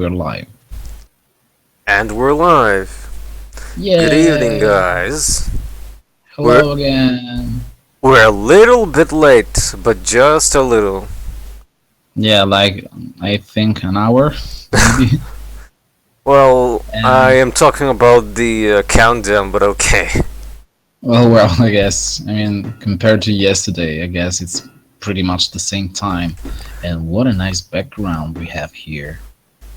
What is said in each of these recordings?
we're live. And we're live. Yeah. Good evening, guys. Hello again. We're a little bit late, but just a little. Yeah, like, I think an hour, maybe. Well, I am talking about the countdown, but okay. Well, I guess. I mean, compared to yesterday, I guess it's pretty much the same time. And what a nice background we have here.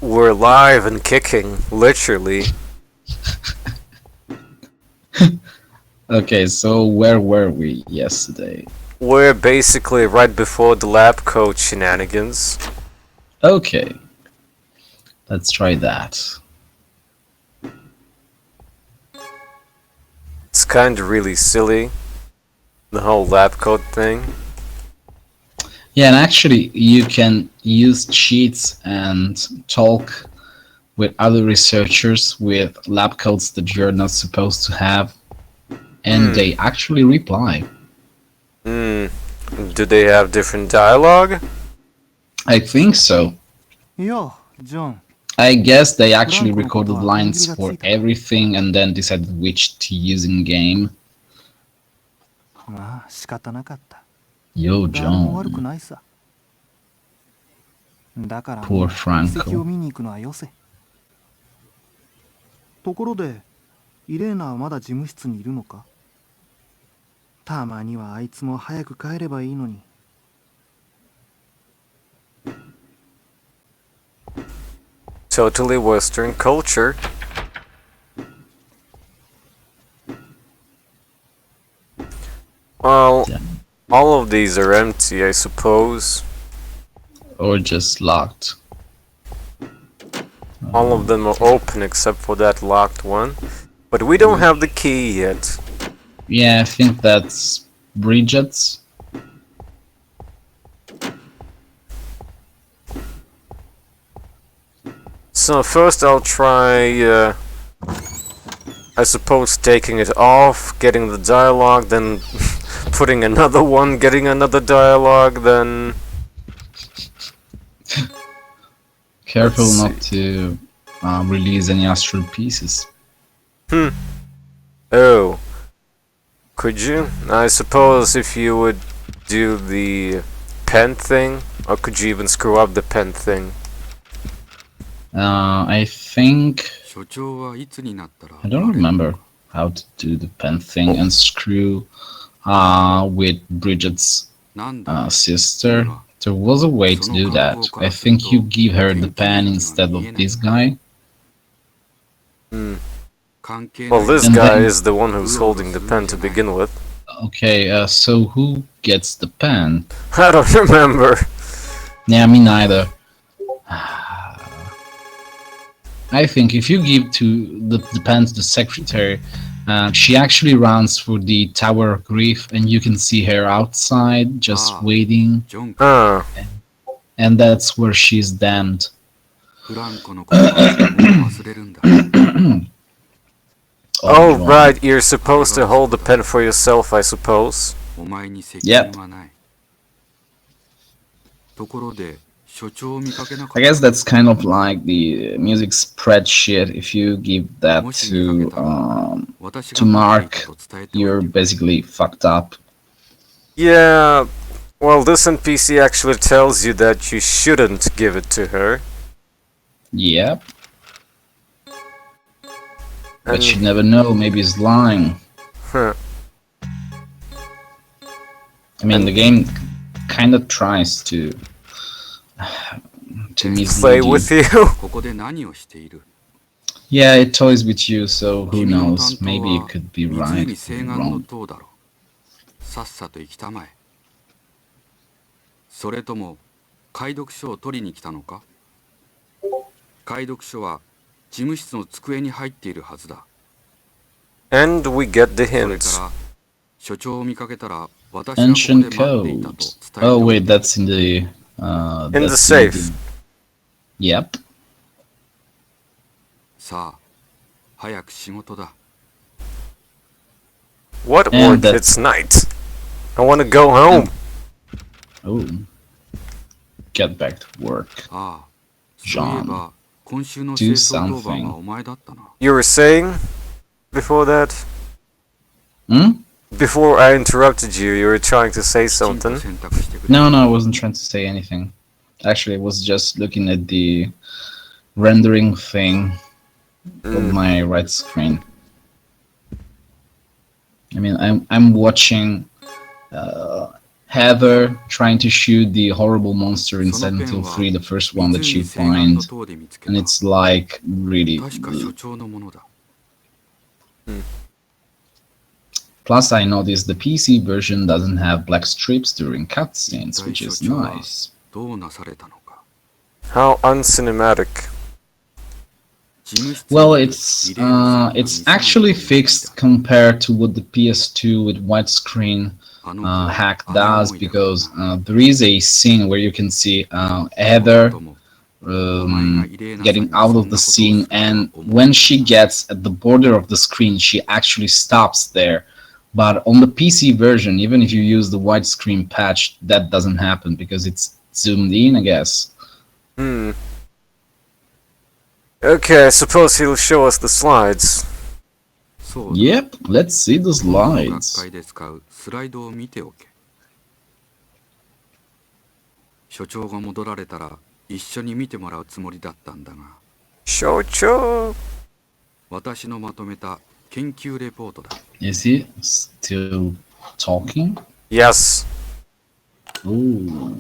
We're live and kicking, literally. Okay, so where were we yesterday? We're basically right before the lab coat shenanigans. Okay. Let's try that. It's kind of really silly, the whole lab coat thing. Yeah, and actually, you can use cheats and talk with other researchers with lab coats that you're not supposed to have, and they actually reply. Do they have different dialogue? I think so. Yo, John. I guess they actually recorded lines for everything and then decided which to use in game. Yo, John. Poor Franco. ところで、イレーナはまだ事務室にいるのか？たまにはあいつも早く帰ればいいのに。Totally Western culture. Well, all of these are empty, I suppose. Or just locked. All of them are open except for that locked one. But we don't have the key yet. Yeah, I think that's Bridget's. So first I'll try, I suppose, taking it off, getting the dialogue, then putting another one, getting another dialogue, then... Careful not to release any astral pieces. Oh. Could you? I suppose if you would do the pen thing, or could you even screw up the pen thing? I think... I don't remember how to do the pen thing and screw with Bridget's sister. There was a way to do that. I think you give her the pen instead of this guy. Well, this guy is the one who's holding the pen to begin with. Okay, so who gets the pen? I don't remember. Yeah, me neither. I think if you give the pen to the secretary, she actually runs for the Tower of Grief, and you can see her outside, just waiting. And that's where she's damned. Oh, right, you're supposed to hold the pen for yourself, I suppose. Yep. I guess that's kind of like the music spreadsheet. If you give that to Mark, you're basically fucked up. Yeah, well, this NPC actually tells you that you shouldn't give it to her. Yep. But you never know, maybe he's lying. Huh. I mean, the game kind of tries to play with you. Yeah, it toys with you, so who knows? Maybe it could be right or wrong. それとも解読書を取りに来たのか？解読書は事務室の机に入っているはずだ。And we get the hint. それから所長を見かけたら私がここで Ancient 待っていたと codes. 伝えて Oh おい wait, て。 that's in the In the safe. Yep. さあ、早く仕事だ。What And work? It's night. I want to go home. Oh. Get back to work. ああ、そういえ John. ば do something. You were saying before that? Hmm? Before I interrupted you, you were trying to say something. No, I wasn't trying to say anything. Actually, I was just looking at the rendering thing on my right screen. I mean, I'm watching Heather trying to shoot the horrible monster in Silent Hill 3, the first one that she finds, and it's like really. Plus, I noticed the PC version doesn't have black strips during cutscenes, which is nice. How uncinematic. Well, it's actually fixed compared to what the PS2 with widescreen hack does, because there is a scene where you can see Heather getting out of the scene, and when she gets at the border of the screen, she actually stops there. But on the PC version, even if you use the widescreen patch, that doesn't happen because it's zoomed in, I guess. Okay, I suppose he'll show us the slides. Yep, let's see the slides. Shoucho! Is he still talking? Yes. Ooh.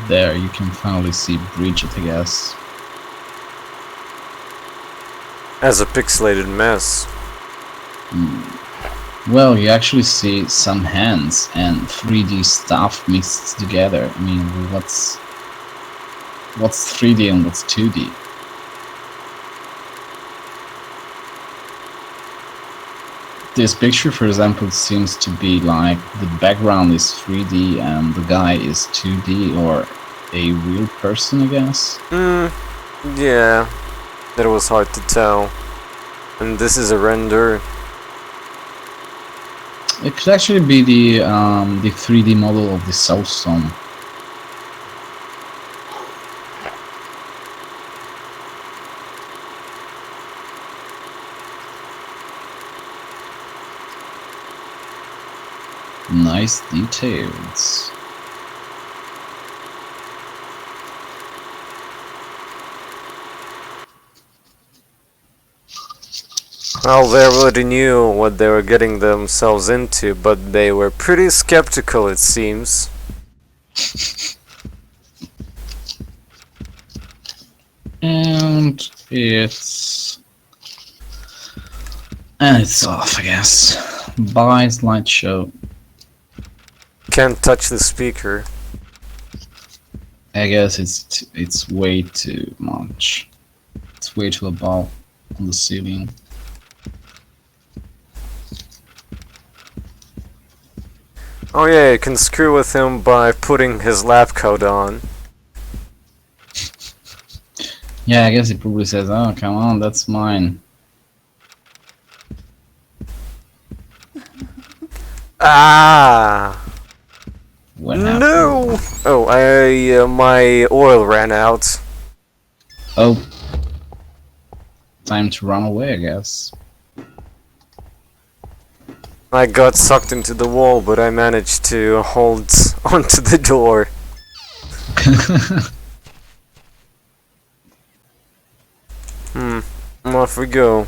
There, you can finally see Bridget, I guess. As a pixelated mess. Well, you actually see some hands and 3D stuff mixed together. I mean, what's 3D and what's 2D? This picture, for example, seems to be like the background is 3D and the guy is 2D, or a real person, I guess. Yeah, that was hard to tell. And this is a render. It could actually be the 3D model of the Soulstone. Nice details. Well, they already knew what they were getting themselves into, but they were pretty skeptical, it seems. And it's off, I guess. Bye, slideshow. Can't touch the speaker. I guess it's way too much. It's way too above on the ceiling. Oh yeah, you can screw with him by putting his lab coat on. Yeah, I guess he probably says, "Oh, come on, that's mine." Ah! What happened? No! Oh, my oil ran out. Oh. Time to run away, I guess. I got sucked into the wall, but I managed to hold onto the door. Off we go.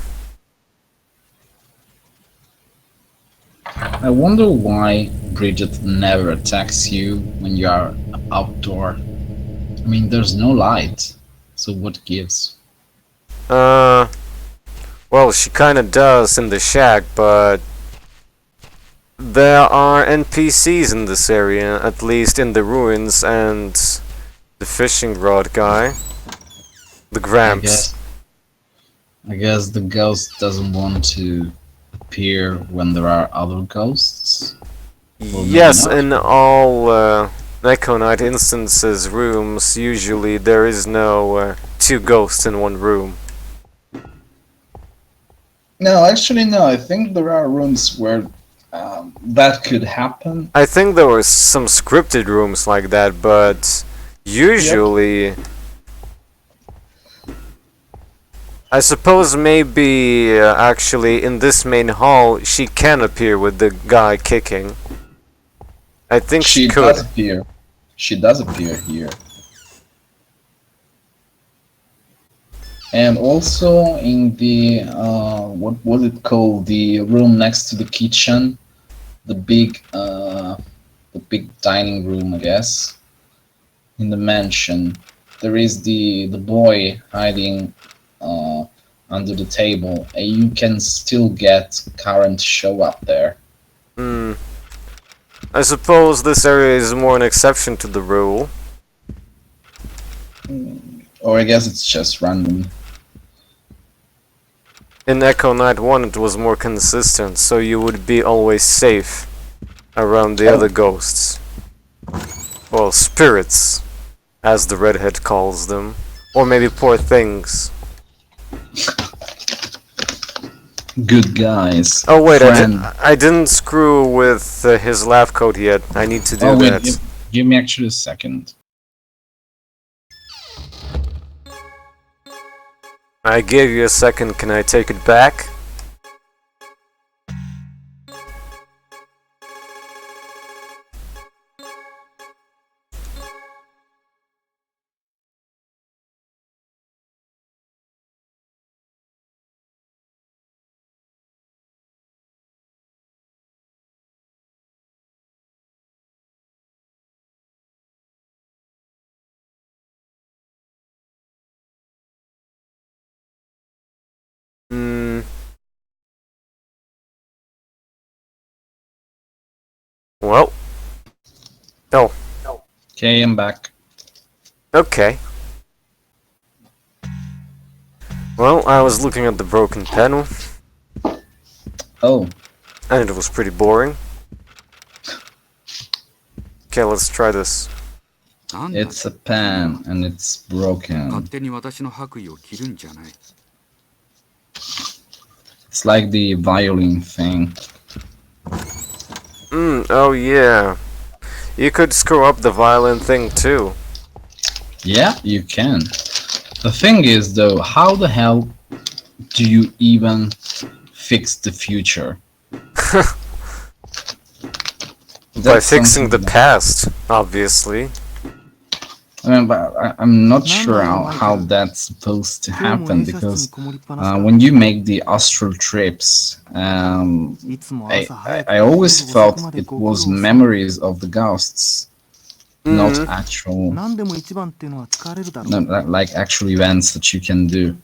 I wonder why Bridget never attacks you when you are outdoor. I mean, there's no light, so what gives? Well, she kinda does in the shack, but there are NPCs in this area, at least in the ruins, and the fishing rod guy. The Gramps. I guess the ghost doesn't want to appear when there are other ghosts. Or maybe Yes, not. in all Echo Knight instances rooms, usually there is no two ghosts in one room. No, actually, no. I think there are rooms where that could happen. I think there were some scripted rooms like that, but usually... I suppose maybe actually in this main hall she can appear with the guy kicking. I think she could. Does appear. She does appear here. And also in the what was it called? The room next to the kitchen, the big dining room, I guess. In the mansion, there is the boy hiding under the table, and you can still get Karen to show up there. I suppose this area is more an exception to the rule. Or I guess it's just random. In Echo Knight 1 it was more consistent, so you would be always safe around the other ghosts. Well, spirits, as the redhead calls them. Or maybe poor things. Good guys. Oh wait, Friend. I didn't screw with his lab coat yet. I need to do Oh wait, that. give me actually a second. I gave you a second, can I take it back? Well. Oh. Okay, I'm back. Okay. Well, I was looking at the broken panel. Oh. And it was pretty boring. Okay, let's try this. It's a pen and it's broken. It's like the violin thing. Oh yeah. You could screw up the violin thing too. Yeah, you can. The thing is though, how the hell do you even fix the future? By fixing the past, obviously. I mean, but I'm not sure how that's supposed to happen, because when you make the astral trips, I always thought it was memories of the ghosts, not actual, like actual events that you can do.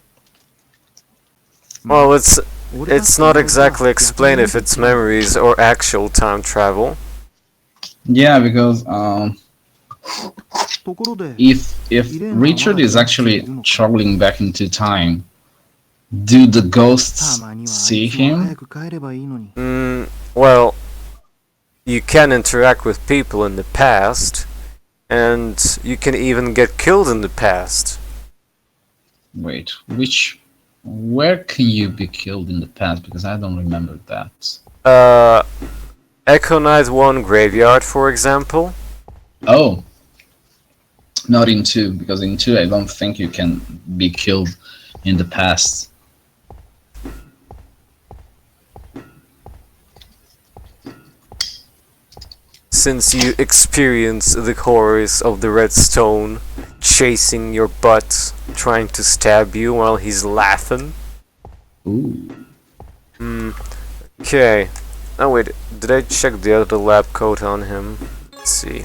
Well, it's not exactly explained if it's memories or actual time travel. Yeah, because if Richard is actually traveling back into time, do the ghosts see him? Well, you can interact with people in the past, and you can even get killed in the past. Wait, where can you be killed in the past? Because I don't remember that. Echo Knight 1 Graveyard, for example. Oh. Not in 2, because in 2 I don't think you can be killed in the past. Since you experience the horrors of the Red Stone chasing your butt, trying to stab you while he's laughing. Ooh. Okay. Oh wait, did I check the other lab coat on him? Let's see.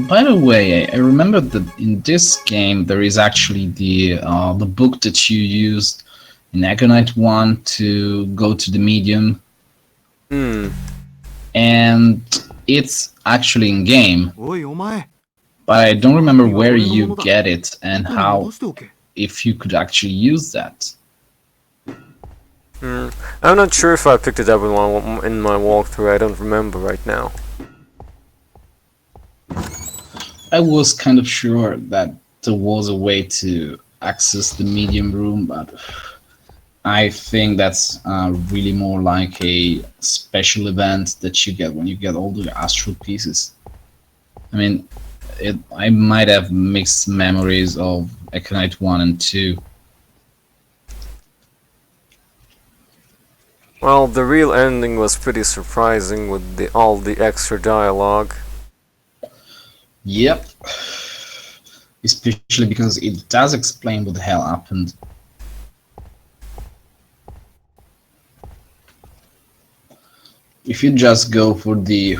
By the way, I remember that in this game there is actually the book that you used in Echo Knight 1 to go to the medium. And it's actually in game. But I don't remember where you get it and how if you could actually use that. I'm not sure if I picked it up in my walkthrough. I don't remember right now. I was kind of sure that there was a way to access the medium room, but I think that's really more like a special event that you get when you get all the astral pieces. I mean, I might have mixed memories of Econite 1 and 2. Well, the real ending was pretty surprising with all the extra dialogue. Yep. Especially because it does explain what the hell happened. If you just go for the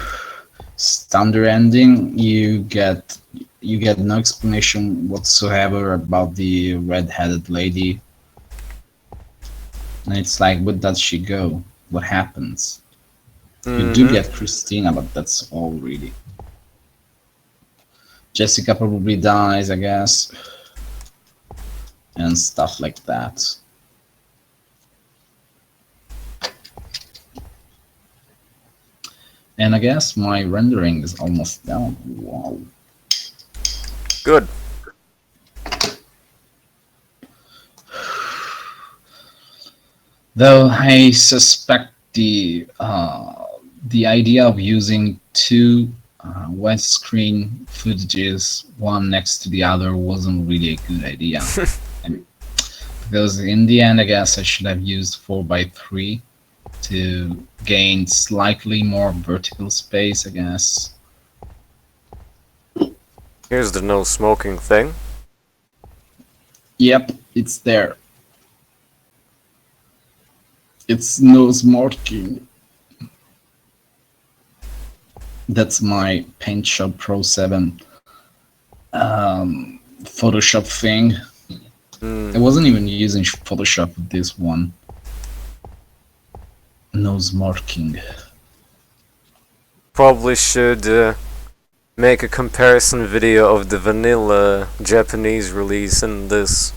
standard ending, you get no explanation whatsoever about the red-headed lady. And it's like, where does she go? What happens? You do get Christina, but that's all really. Jessica probably dies, I guess. And stuff like that. And I guess my rendering is almost done. Wow. Good. Though I suspect the idea of using two widescreen footages, one next to the other, wasn't really a good idea. Because in the end, I guess I should have used 4x3 to gain slightly more vertical space, I guess. Here's the no smoking thing. Yep, it's there. It's no smoking. That's my Paint Shop Pro 7 Photoshop thing. I wasn't even using Photoshop with this one. No smoking. Probably should make a comparison video of the vanilla Japanese release and this.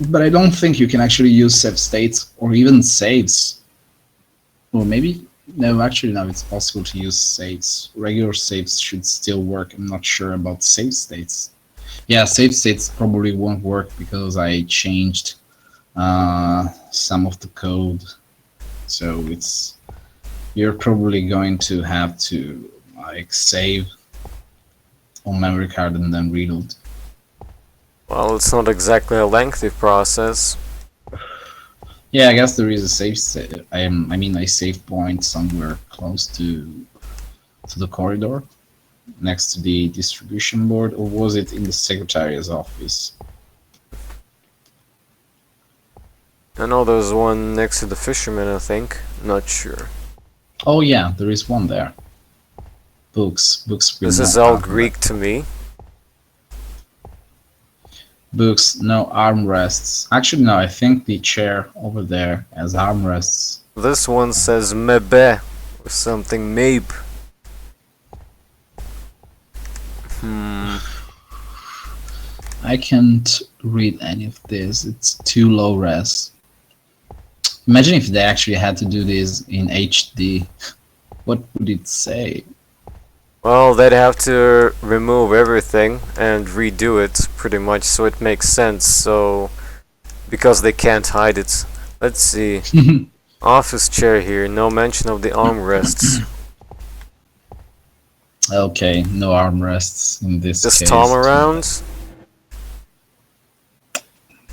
But I don't think you can actually use save states or even saves. Or maybe, no, actually no, it's possible to use saves. Regular saves should still work. I'm not sure about save states. Yeah, save states probably won't work because I changed some of the code. So you're probably going to have to like save on memory card and then reload. Well, it's not exactly a lengthy process. Yeah, I guess there is a save state. I mean a save point somewhere close to the corridor, next to the distribution board, or was it in the secretary's office? I know there's one next to the fisherman, I think. Not sure. Oh yeah, there is one there. Books. This is all Greek to me. Books, no armrests. Actually, no, I think the chair over there has armrests. This one says mebe or something, maybe. I can't read any of this. It's too low res. Imagine if they actually had to do this in HD. What would it say? Well, they'd have to remove everything and redo it, pretty much, so it makes sense, so... because they can't hide it. Let's see. Office chair here, no mention of the armrests. Okay, no armrests in this case. Just Tom around?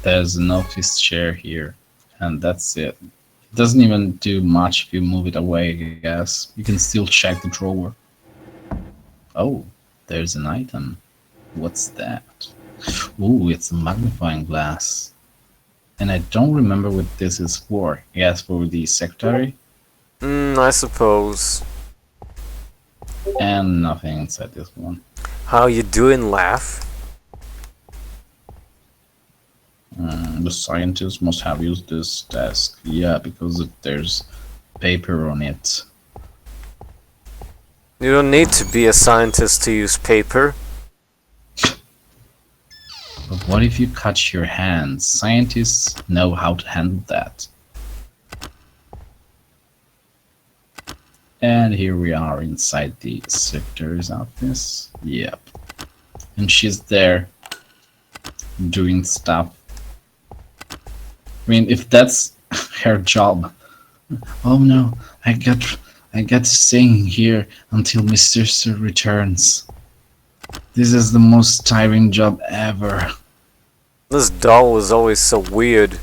There's an office chair here, and that's it. It doesn't even do much if you move it away, I guess. You can still check the drawer. Oh, there's an item. What's that? Ooh, it's a magnifying glass. And I don't remember what this is for. I guess for the secretary? I suppose. And nothing inside this one. How you doing, laugh? The scientist must have used this desk. Yeah, because there's paper on it. You don't need to be a scientist to use paper. But What if you cut your hands? Scientists know how to handle that. And here we are inside the sector's office. Yep. And she's there doing stuff. I mean, if that's her job. Oh no, I got staying here until Mr. Sir returns. This is the most tiring job ever. This doll was always so weird.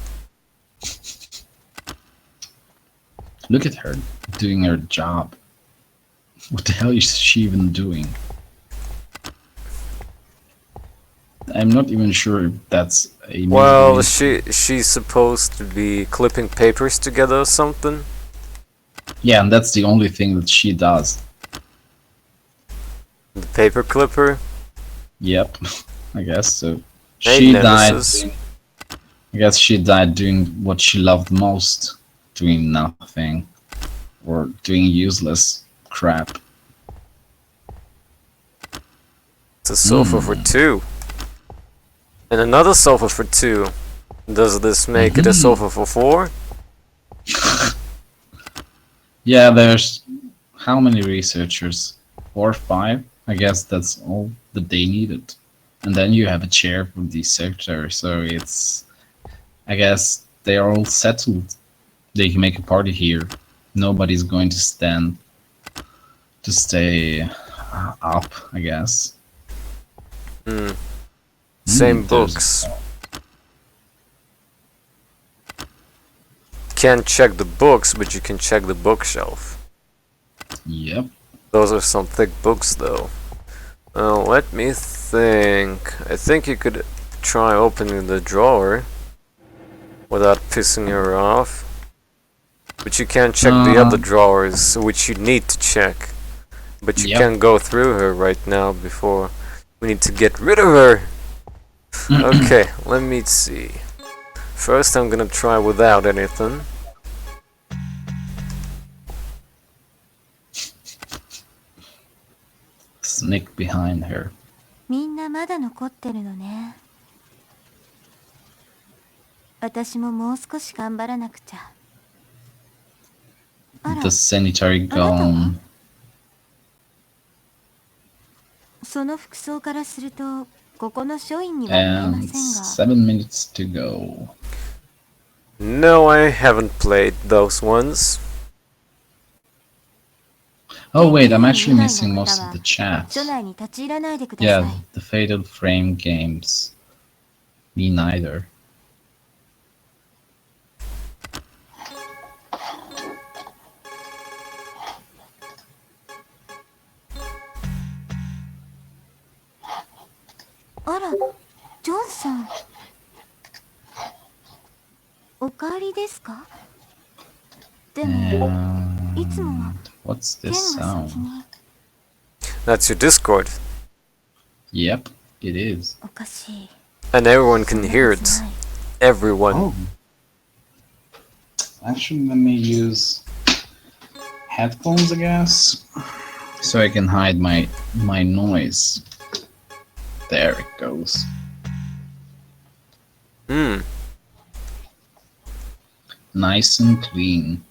Look at her doing her job. What the hell is she even doing? I'm not even sure if that's a... Well, she's supposed to be clipping papers together or something. Yeah, and that's the only thing that she does. The paper clipper? Yep, I guess so. Hey, She died. Nemesis. I guess she died doing what she loved most, doing nothing or doing useless crap. It's a sofa for two. And another sofa for two. Does this make it a sofa for four? Yeah, there's how many researchers? 4 or 5? I guess that's all that they needed. And then you have a chair for the secretary, so it's... I guess they are all settled. They can make a party here. Nobody's going to stay up, I guess. Same There's- books. Can't check the books, but you can check the bookshelf. Yep. Those are some thick books, though. Let me think. I think you could try opening the drawer without pissing her off. But you can't check the other drawers, which you need to check. But you Yep. can't go through her right now before we need to get rid of her. Okay, let me see. First, I'm gonna try without anything. Sneak behind her. みんなまだ残ってるのね。私ももう少し頑張らなくちゃ。あら、 The sanitary gown. その服装からすると、ここの署員には見えま And せんが。 7 minutes to go. No, I haven't played those ones. Oh wait, I'm actually missing most of the chat. 署内に立ち入らないでください。 Yeah, the Fatal Frame games. Me neither.「あら、ジョンさん。おかえりですか？でも、いつもは And what's 剣 this が sound? 先に。 That's your Discord. Yep, it is. おかしい。 And everyone can hear it. ない Everyone. Oh. Actually, let me use headphones, I guess, so I can hide my noise. There it goes. Nice and clean.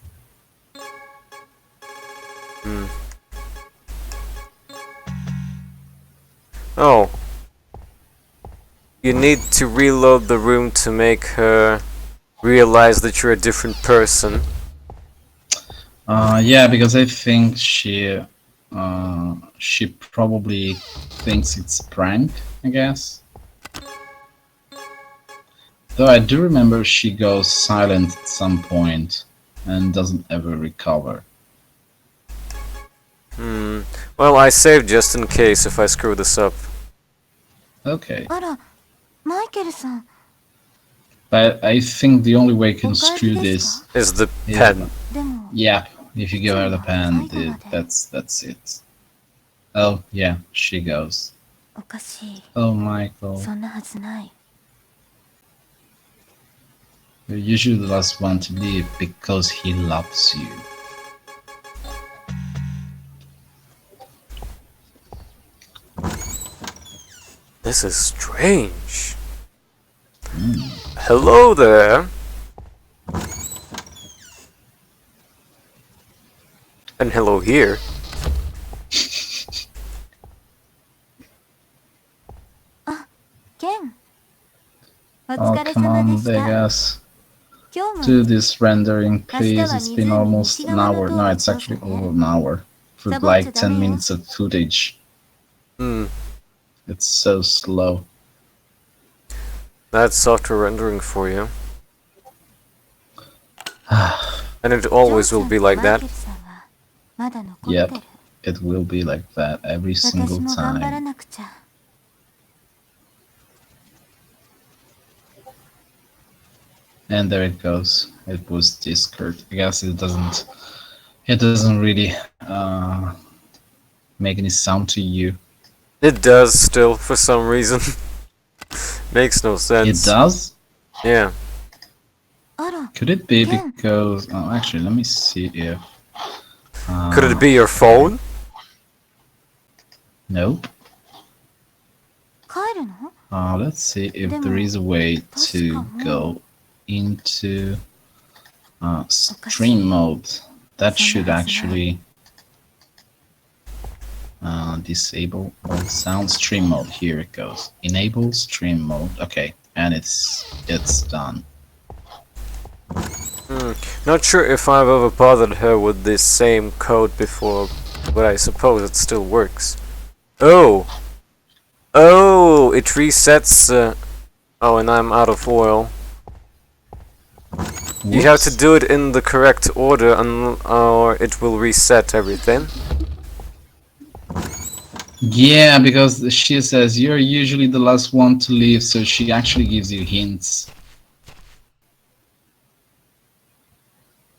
Oh. You need to reload the room to make her realize that you're a different person. Yeah, because I think she probably thinks it's a prank, I guess. Though I do remember she goes silent at some point and doesn't ever recover. Well, I saved just in case if I screw this up. Okay. あら、マイケルさん。 But I think the only way you can おかえ screw りです this... Is the Yeah. pen. でも、 Yeah, if you give her the pen, Psycho. that's it. Oh, yeah, she goes. おかしい。 Oh, Michael. そんなはずない。 You're usually the last one to leave because he loves you. This is strange. Hello there. And hello here. Ken. Oh, come on, Vegas. Do this rendering, please. It's been almost an hour. No, it's actually over an hour. With like 10 minutes of footage. It's so slow. That's software rendering for you. And it always will be like that. Yep, it will be like that every single time. And there it goes. It was Discord. I guess it doesn't really make any sound to you. It does still, for some reason. Makes no sense. It does? Yeah. Could it be because... Oh, actually, let me see if... Could it be your phone? Nope. Let's see if there is a way to go into stream mode. That should actually disable all sound. Stream mode. Here it goes. Enable stream mode. Okay, and it's done. Not sure if I've ever bothered her with this same code before, but I suppose it still works. Oh! Oh! It resets... Oh, and I'm out of oil. Whoops. You have to do it in the correct order, or it will reset everything. Yeah, because she says you're usually the last one to leave, so she actually gives you hints.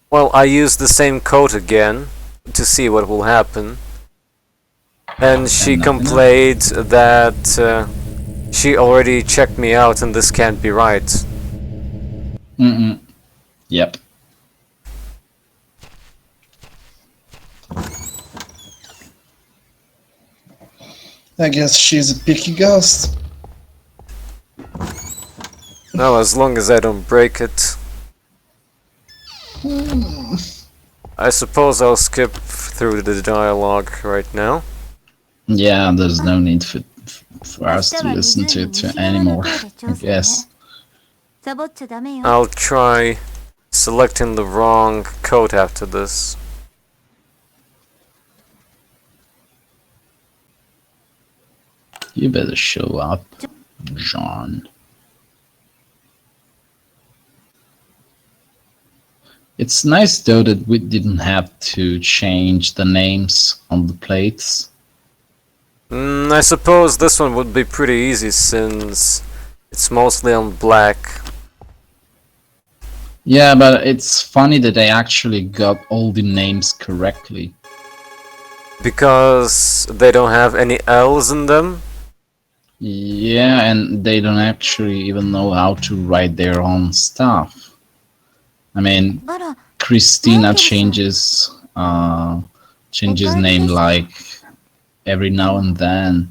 Well, I used the same code again to see what will happen. And she complained that she already checked me out and this can't be right. Yep. I guess she's a picky ghost. No, as long as I don't break it. I suppose I'll skip through the dialogue right now. Yeah, there's no need for us to listen to it anymore, I guess. I'll try selecting the wrong code after this. You better show up, John. It's nice though that we didn't have to change the names on the plates. I suppose this one would be pretty easy since it's mostly on black. Yeah, but it's funny that they actually got all the names correctly. Because they don't have any L's in them? Yeah, and they don't actually even know how to write their own stuff. I mean, Christina changes name like every now and then,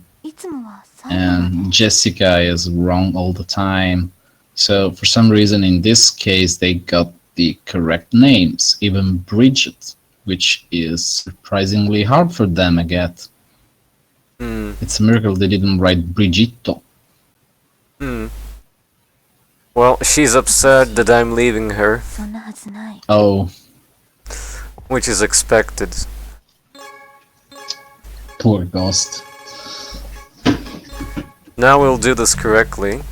and Jessica is wrong all the time. So for some reason in this case they got the correct names, even Bridget, which is surprisingly hard for them, I guess. It's a miracle they didn't write Brigitto. Well, she's upset that I'm leaving her. Oh. Which is expected. Poor ghost. Now we'll do this correctly.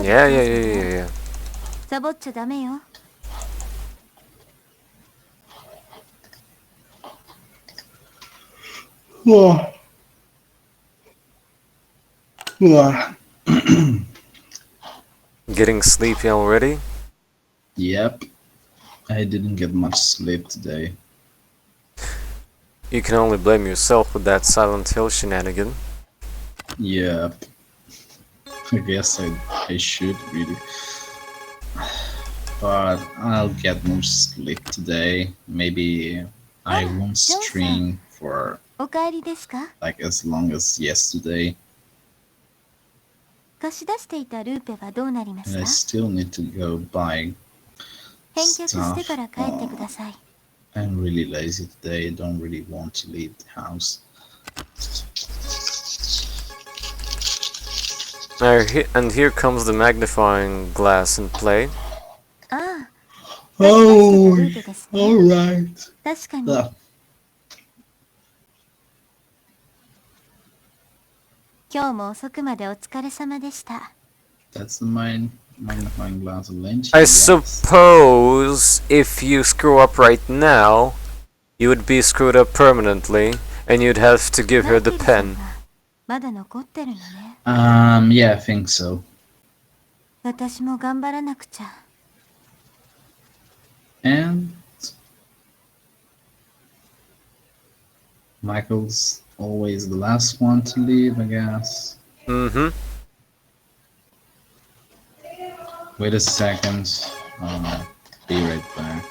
Yeah. サボっちゃダメよ。Getting sleepy already? Yep. I didn't get much sleep today. You can only blame yourself with that Silent Hill shenanigan. Yeah. I guess I should really. But I'll get more sleep today. Maybe I won't stream for お帰りですか？ like as long as yesterday. 貸し出していたルーペはどうなりまし And I た？ still need to go buy 返却して stuff. から帰ってください。 I'm really lazy today. I don't really want to leave the house. And here comes the magnifying glass in play. ああ、 Oh, ルーペですね。 alright. 確かに。 今日も遅くまでお疲れ様でした。 That's the magnifying glass of lens. I suppose if you screw up right now, you would be screwed up permanently, and you'd have to give her the pen. まだ残ってるのね。Yeah, I think so. 私も頑張らなくちゃ。 And Michael's always the last one to leave, I guess. Mm-hmm. Wait a second. Be right back.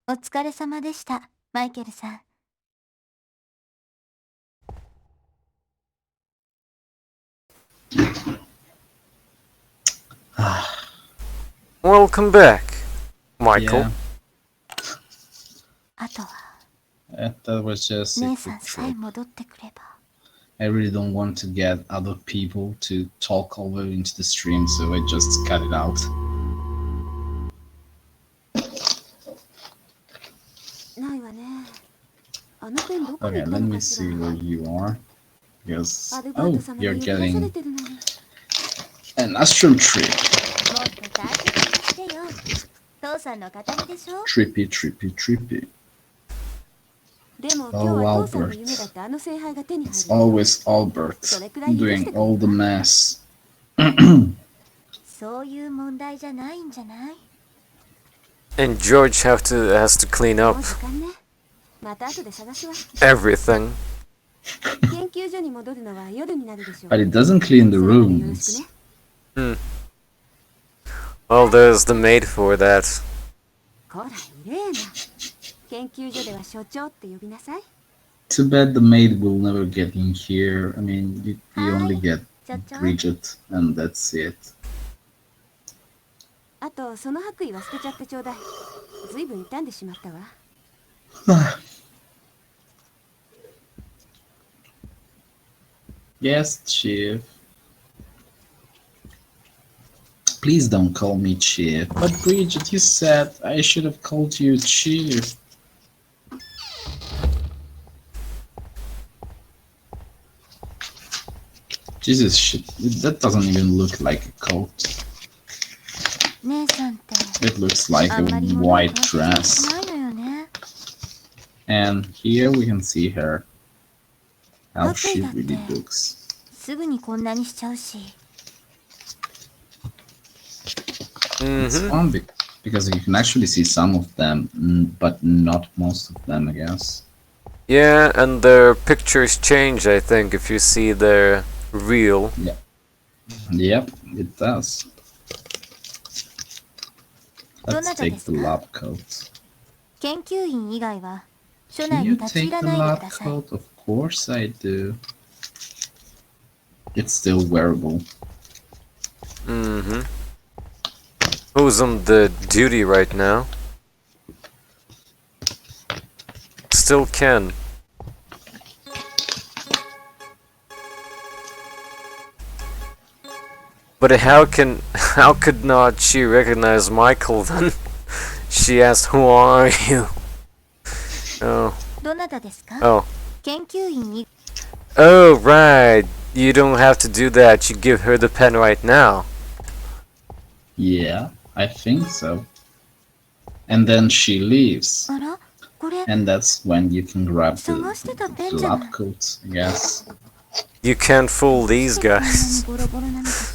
お疲れ様でした、マイケルさん。 Welcome back, Michael. Yeah, あとは that was just 姉 a さん quick さえ trip. 戻ってくれば。 I really don't want to get other people to talk over into the stream, so I just cut it out. ないわね。あのペンどこに Okay, 行った let の me かし see ら。 where you are. Because アルバー oh, ト様に you're 呼び出され getting てるのに。 an astral trip. もっと大切にしてよ。父さんの形見でしょ。 Trippy, trippy, trippy. でも今日 Oh, は父さんの Albert. 夢だってあの聖杯が手に入 It's る。 always Albert doing all the mess. そういう問題じゃないんじゃない？ And George has to clean も up う時間ね。また後で探すわ。 everything. 研究所に戻るのは夜になるでしょう。 But it doesn't clean the それまでよろし rooms. くね。 Well, there's the maid for that. こら、異例な。研究所では所長って呼びなさい。 Too bad the maid will never get in here. I mean, you only get 所長。 Bridget, and that's it. あと、その白衣は捨てちゃってちょうだい。ずいぶん傷んでしまったわ。 Yes, Chief. Please don't call me Chief. But Bridget, you said I should have called you Chief. Jesus shit, that doesn't even look like a coat. 姉さんって It looks like あ a んまり物を white 壊し dress. ないのよね。 And here we can see her. How she Okay, really that- looks. すぐにこんなにしちゃうし。 It's Mm-hmm. fun because you can actually see some of them, but not most of them, I guess. Yeah, and their pictures change, I think, if you see their real. Yep, it does. Let's Donata take the ですか？ lab coat. 研究員以外は所 Can 内に you 立ち take 入ら the ないで lab ください。 coat? Of course I do. It's still wearable. Mm-hmm. Who's on the duty right now? Still Ken. But how could not she recognize Michael then? She asked, "Who are you?" Oh. どなたですか？ Oh. 研究員に Oh, right. You don't have to do that. You give her the pen right now. Yeah, I think so. And then she leaves. あら、これ And that's when you can grab the 探してたペンじゃない。 lab coat, I guess. You can't fool these guys. ボロボロなのかしら。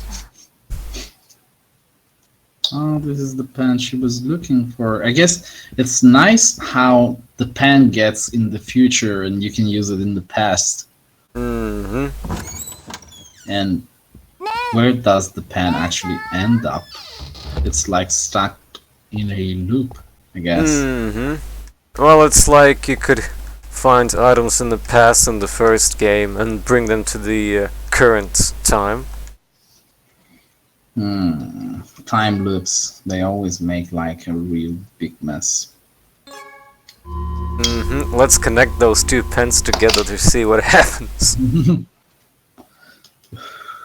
Oh, this is the pen she was looking for. I guess it's nice how the pen gets in the future and you can use it in the past. Mm-hmm. And where does the pen actually end up? It's like stuck in a loop, I guess. Mm-hmm. Well, it's like you could find items in the past in the first game and bring them to the current time. Time loops, they always make like a real big mess. Mm-hmm. Let's connect those two pens together to see what happens.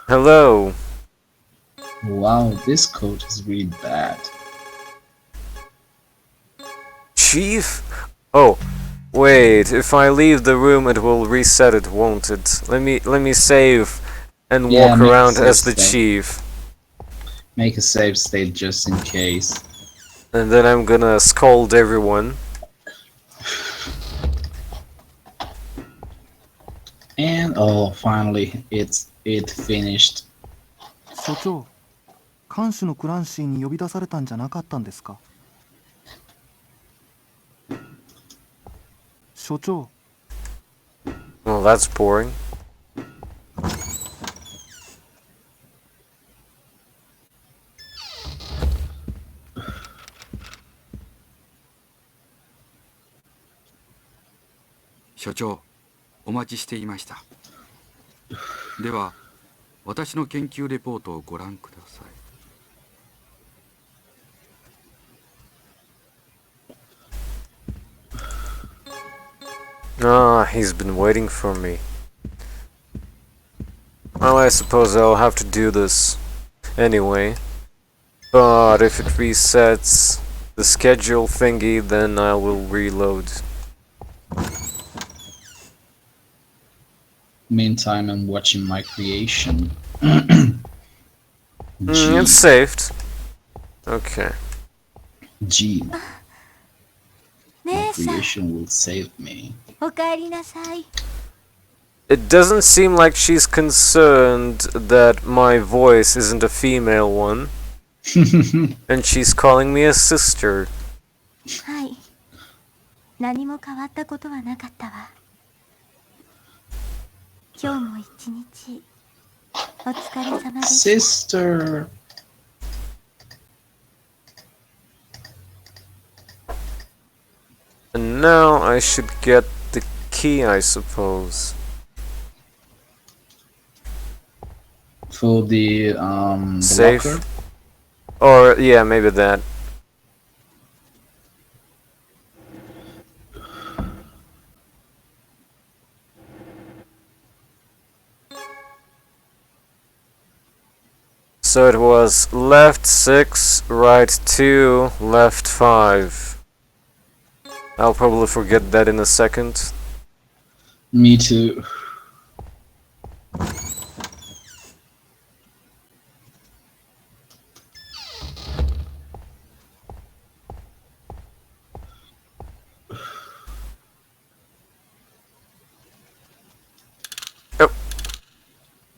Hello. Wow, this code is really bad. Chief? Oh, wait, if I leave the room it will reset it, won't it? Let me save and walk make a around save as the state. chief. Make a save state just in case. And then I'm gonna scold everyone. And oh, finally, it finished. 所長、看守のクランシーに呼び出されたんじゃなかったんですか。所長。 Well, that's boring. Shocho, お待ちしていました。では、私の研究レポートをご覧ください。Ah, he's been waiting for me. Well, I suppose I'll have to do this anyway. But if it resets the schedule thingy, then I will reload. Meantime, I'm watching my creation. It's saved. Okay. G. My 姉さん、 creation will save me. おかえりなさい。 It doesn't seem like she's concerned that my voice isn't a female one. And she's calling me a sister. はい。何も変わったことはなかったわ。今日も一日お疲れ様でした。 Sister. And now I should get the key, I suppose. For the Safe. locker. Or, yeah, maybe that. So it was left 6, right 2, left 5. I'll probably forget that in a second. Me too.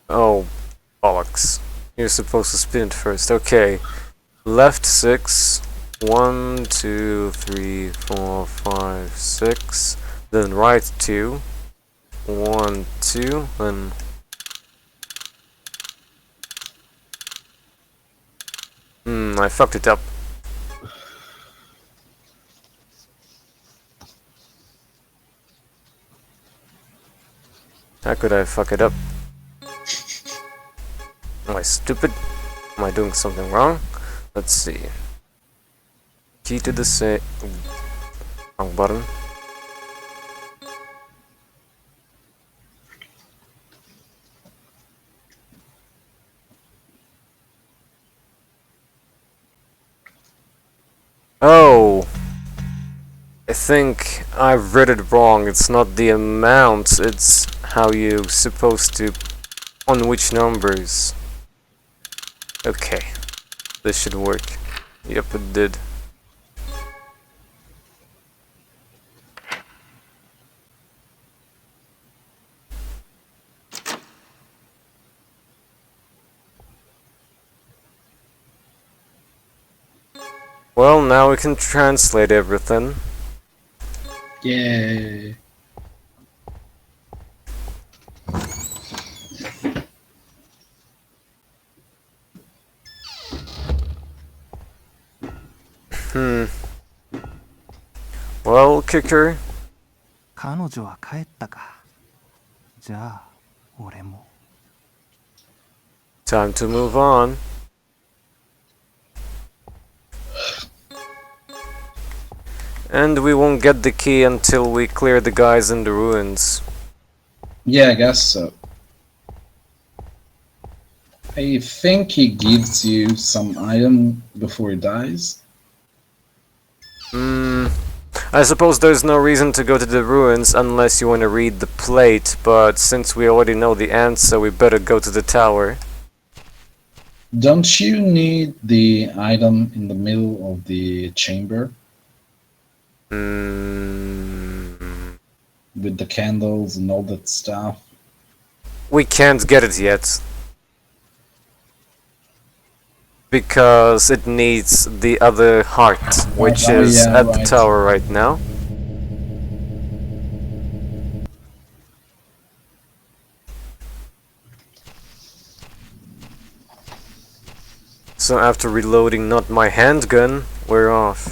Oh, bollocks. You're supposed to spin it first. Okay. Left 6. 1, 2, 3, 4, 5, 6. Then right 2. 1, 2. Then... I fucked it up. How could I fuck it up? Am I stupid? Am I doing something wrong? Let's see. Key to the safe. Wrong button. Oh! I think I've read it wrong. It's not the amount, it's how you're supposed to... on which numbers. Okay. This should work. Yep, it did. Well, now we can translate everything. Yay. Well, Kicker, 彼女は帰ったか。じゃあ俺も。 time to move on. And we won't get the key until we clear the guys in the ruins. Yeah, I guess so. I think he gives you some item before he dies. I suppose there's no reason to go to the ruins unless you want to read the plate, but since we already know the answer, we better go to the tower. Don't you need the item in the middle of the chamber? With the candles and all that stuff? We can't get it yet. Because it needs the other heart, which is at the tower right now. So after reloading not my handgun, we're off.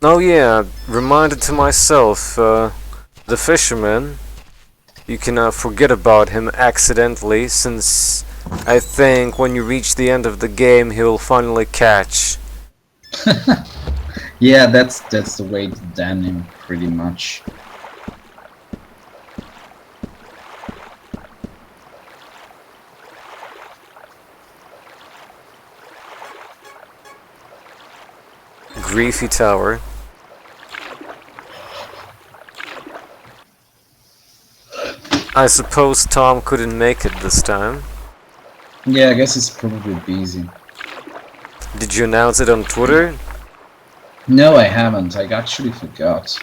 Oh yeah, reminded to myself, the fisherman, you cannot forget about him accidentally, since I think when you reach the end of the game he will finally catch. Yeah, that's the way to damn him, pretty much. Griefy tower. I suppose Tom couldn't make it this time. Yeah, I guess it's probably busy. Did you announce it on Twitter? No, I haven't. I actually forgot.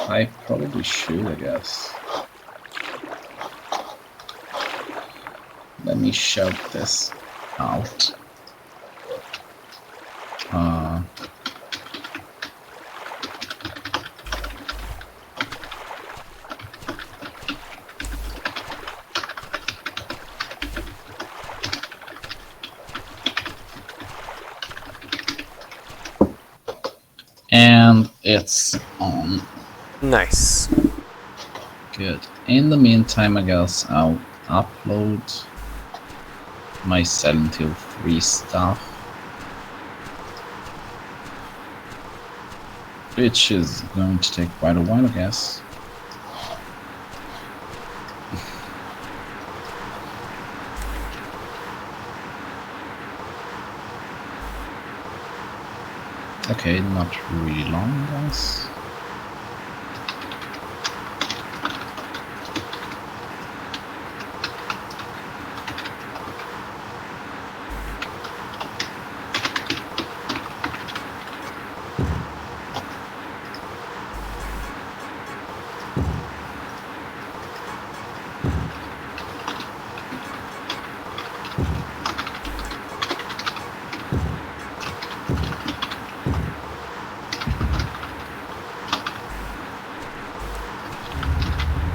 I probably should, I guess. Let me shout this out. And it's on. Nice. Good. In the meantime, I guess I'll upload my Silent Hill 3 stuff, which is going to take quite a while, I guess. Okay, not really long, guys.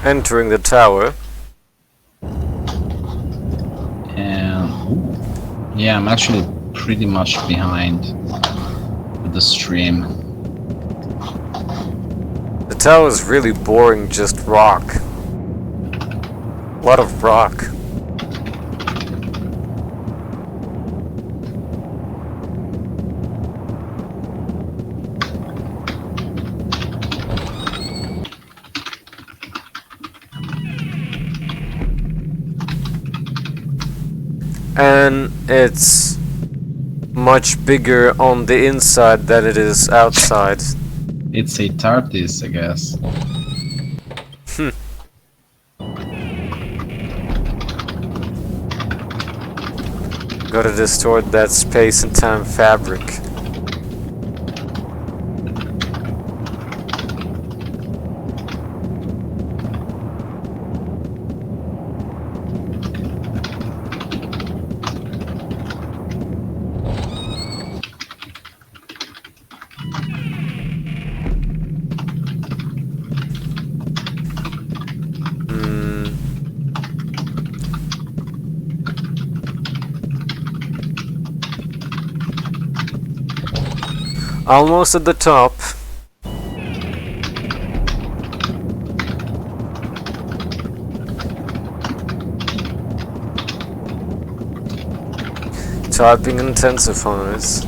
Entering the tower. And yeah, I'm actually pretty much behind with the stream. The tower is really boring, just rock. A lot of rock. And it's much bigger on the inside than it is outside. It's a TARDIS, I guess. Gotta distort that space and time fabric. Almost at the top. Typing intensifies.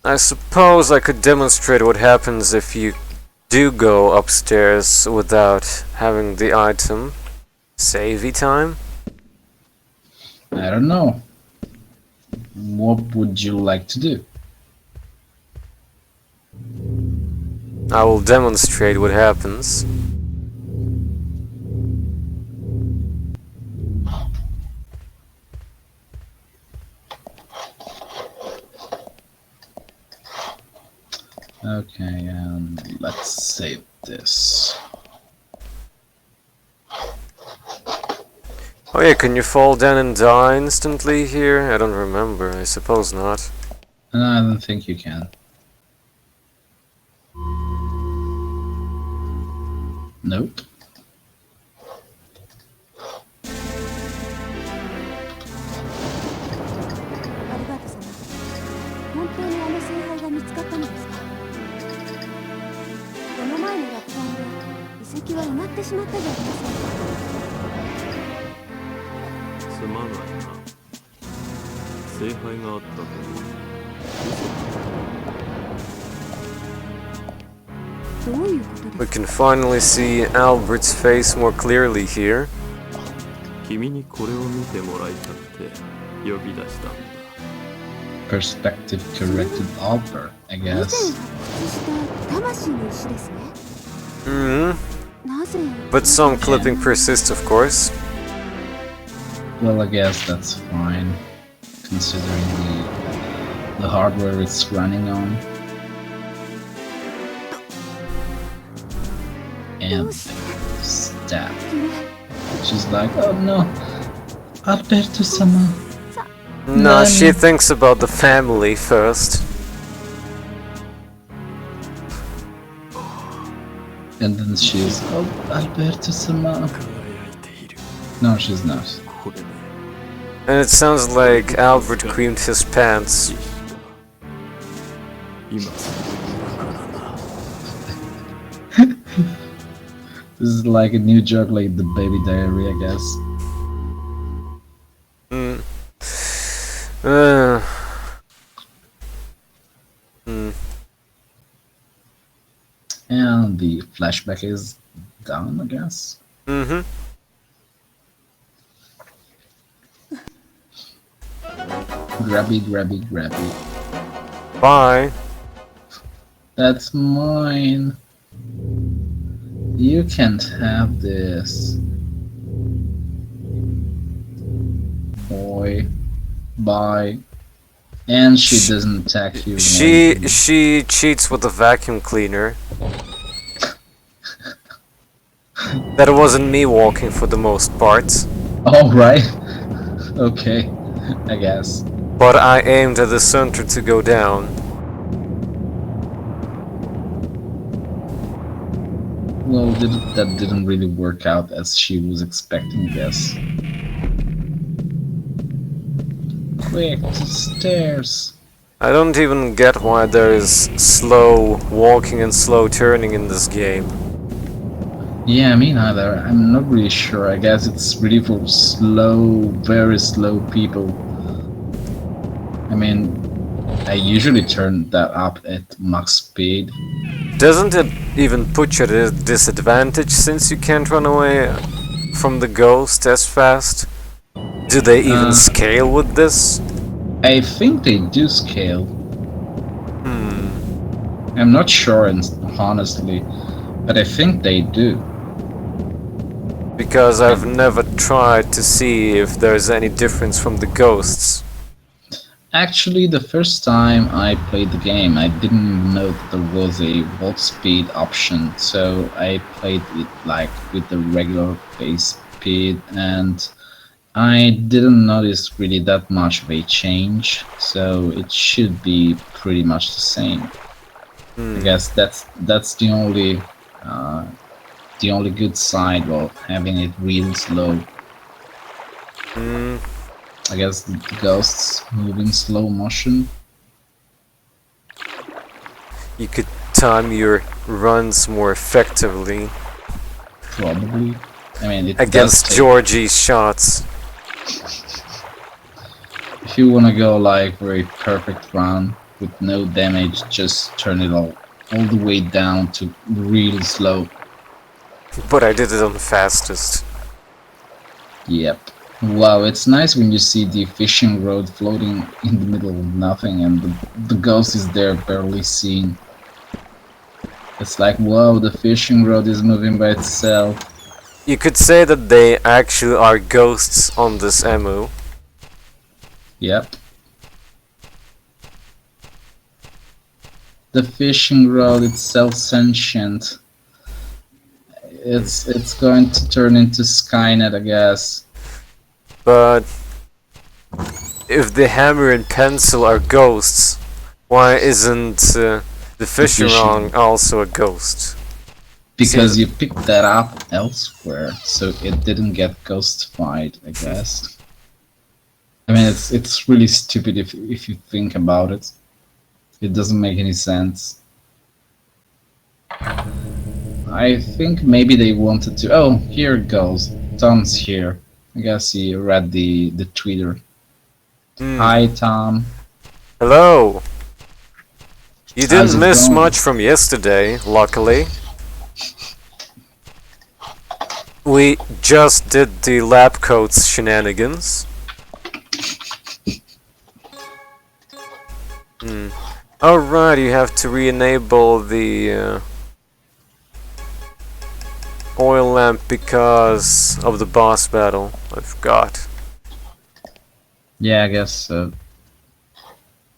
I suppose I could demonstrate what happens if you do go upstairs without having the item. Savey time? I don't know. What would you like to do? I will demonstrate what happens. Okay, let's save this. Oh yeah, can you fall down and die instantly here? I don't remember, I suppose not. No, I don't think you can. Nope. しまったじゃありませんか。すまないな。聖杯があったという。 どういうことですか? We can finally see Albert's face more clearly here. 君にこれを見てもらいたくて呼び出したんだ。 Perspective corrected Albert, I guess. But some clipping persists, of course. Well, I guess that's fine, considering the hardware it's running on. And stab. She's like, oh no, Alberto-sama. No, she thinks about the family first. And then she's, oh, Alberto-sama. No, she's not. And it sounds like Albert creamed his pants. This is like a new joke, like the baby diary, I guess. And the flashback is done, I guess. Mm-hmm. Grabby, grabby, grabby. Bye. That's mine. You can't have this. Boy. Bye. And she doesn't attack you. She cheats with the vacuum cleaner. That wasn't me walking for the most part. Oh, right. Okay, I guess. But I aimed at the center to go down. Well, that didn't really work out as she was expecting, I guess. Quick, to the stairs. I don't even get why there is slow walking and slow turning in this game. Yeah, me neither. I'm not really sure. I guess it's really for slow, very slow people. I mean, I usually turn that up at max speed. Doesn't it even put you at a disadvantage since you can't run away from the ghost as fast? Do they even scale with this? I think they do scale. I'm not sure, honestly, but I think they do. Because I've never tried to see if there's any difference from the ghosts. Actually, the first time I played the game, I didn't know that there was a warp speed option, so I played it like with the regular pace speed, and I didn't notice really that much of a change, so it should be pretty much the same. I guess that's the only the only good side of having it real slow. I guess the ghosts move in slow motion. You could time your runs more effectively. Probably. I mean, it against Georgie's shots. If you wanna go like for a perfect run with no damage, just turn it all the way down to real slow. But I did it on the fastest. Yep. Wow, it's nice when you see the fishing rod floating in the middle of nothing and the ghost is there barely seen. It's like, wow, the fishing rod is moving by itself. You could say that they actually are ghosts on this emu. Yep. The fishing rod itself sentient. It's going to turn into Skynet, I guess. But if the hammer and pencil are ghosts, why isn't the fishing rod also a ghost? Because you picked that up elsewhere, so it didn't get ghostified, I guess. I mean, it's really stupid if you think about it. It doesn't make any sense. I think maybe they wanted to... Oh, here it goes. Tom's here. I guess he read the Twitter. Hi, Tom. Hello. You didn't miss much from yesterday, luckily. We just did the lab coats shenanigans. Alright, you have to re-enable the oil lamp because of the boss battle. I forgot. Yeah, I guess so.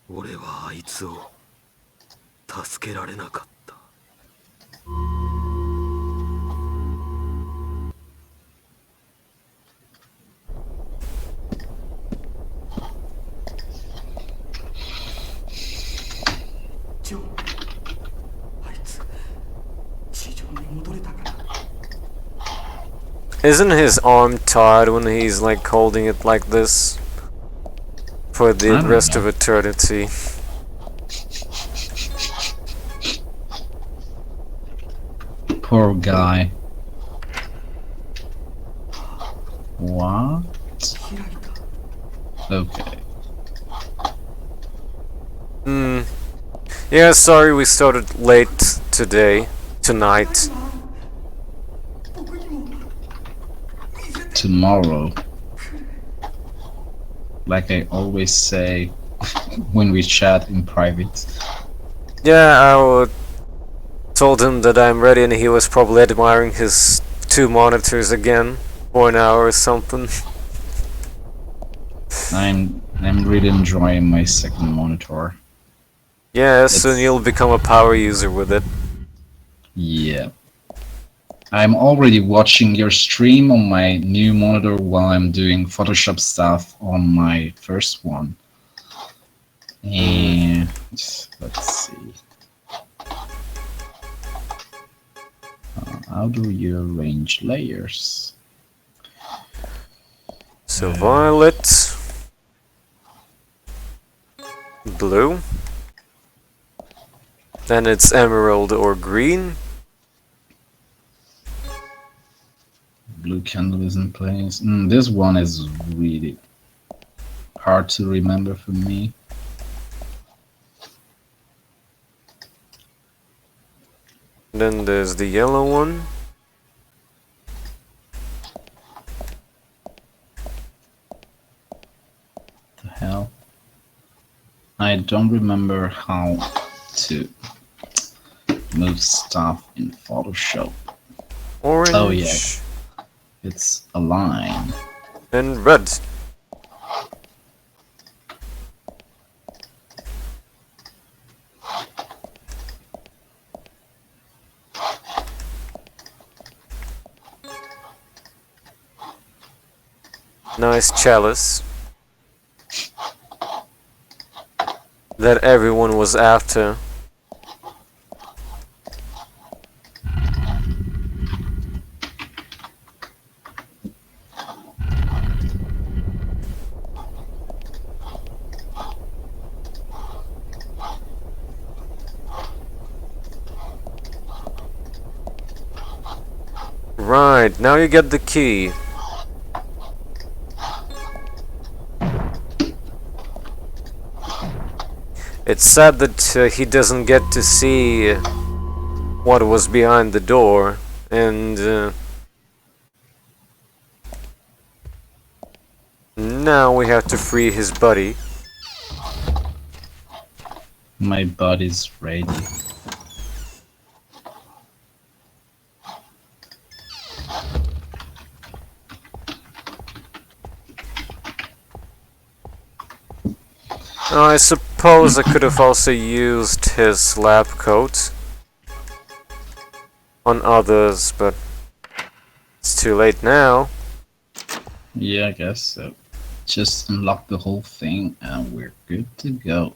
俺はあいつを助けられなかった。Isn't his arm tired when he's like holding it like this for the rest of eternity? Poor guy. What? Okay. Yeah, sorry we started late tonight. Tomorrow. Like I always say when we chat in private. Yeah, told him that I'm ready and he was probably admiring his 2 monitors again for an hour or something. I'm really enjoying my second monitor. Yeah, soon you'll become a power user with it. Yeah. I'm already watching your stream on my new monitor while I'm doing Photoshop stuff on my first one. And let's see. How do you arrange layers? So violet, blue, then it's emerald or green. Blue candle is in place. This one is really hard to remember for me. Then there's the yellow one. The hell? I don't remember how to move stuff in Photoshop. Orange. Oh yeah. It's a line. And red. Nice chalice. That everyone was after. Right, now you get the key. It's sad that he doesn't get to see what was behind the door, and now we have to free his buddy. My body's ready. I suppose I could have also used his lab coat on others, but it's too late now. Yeah, I guess so. Just unlock the whole thing and we're good to go.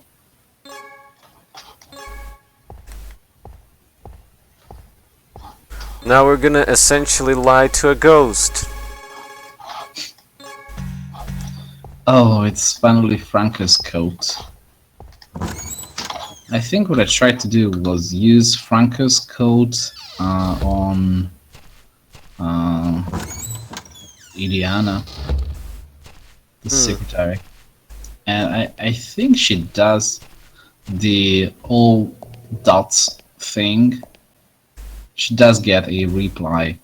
Now we're gonna essentially lie to a ghost. Oh, it's finally Franco's coat. I think what I tried to do was use Franco's coat on Iliana, the secretary. And I think she does the all dots thing. She does get a reply.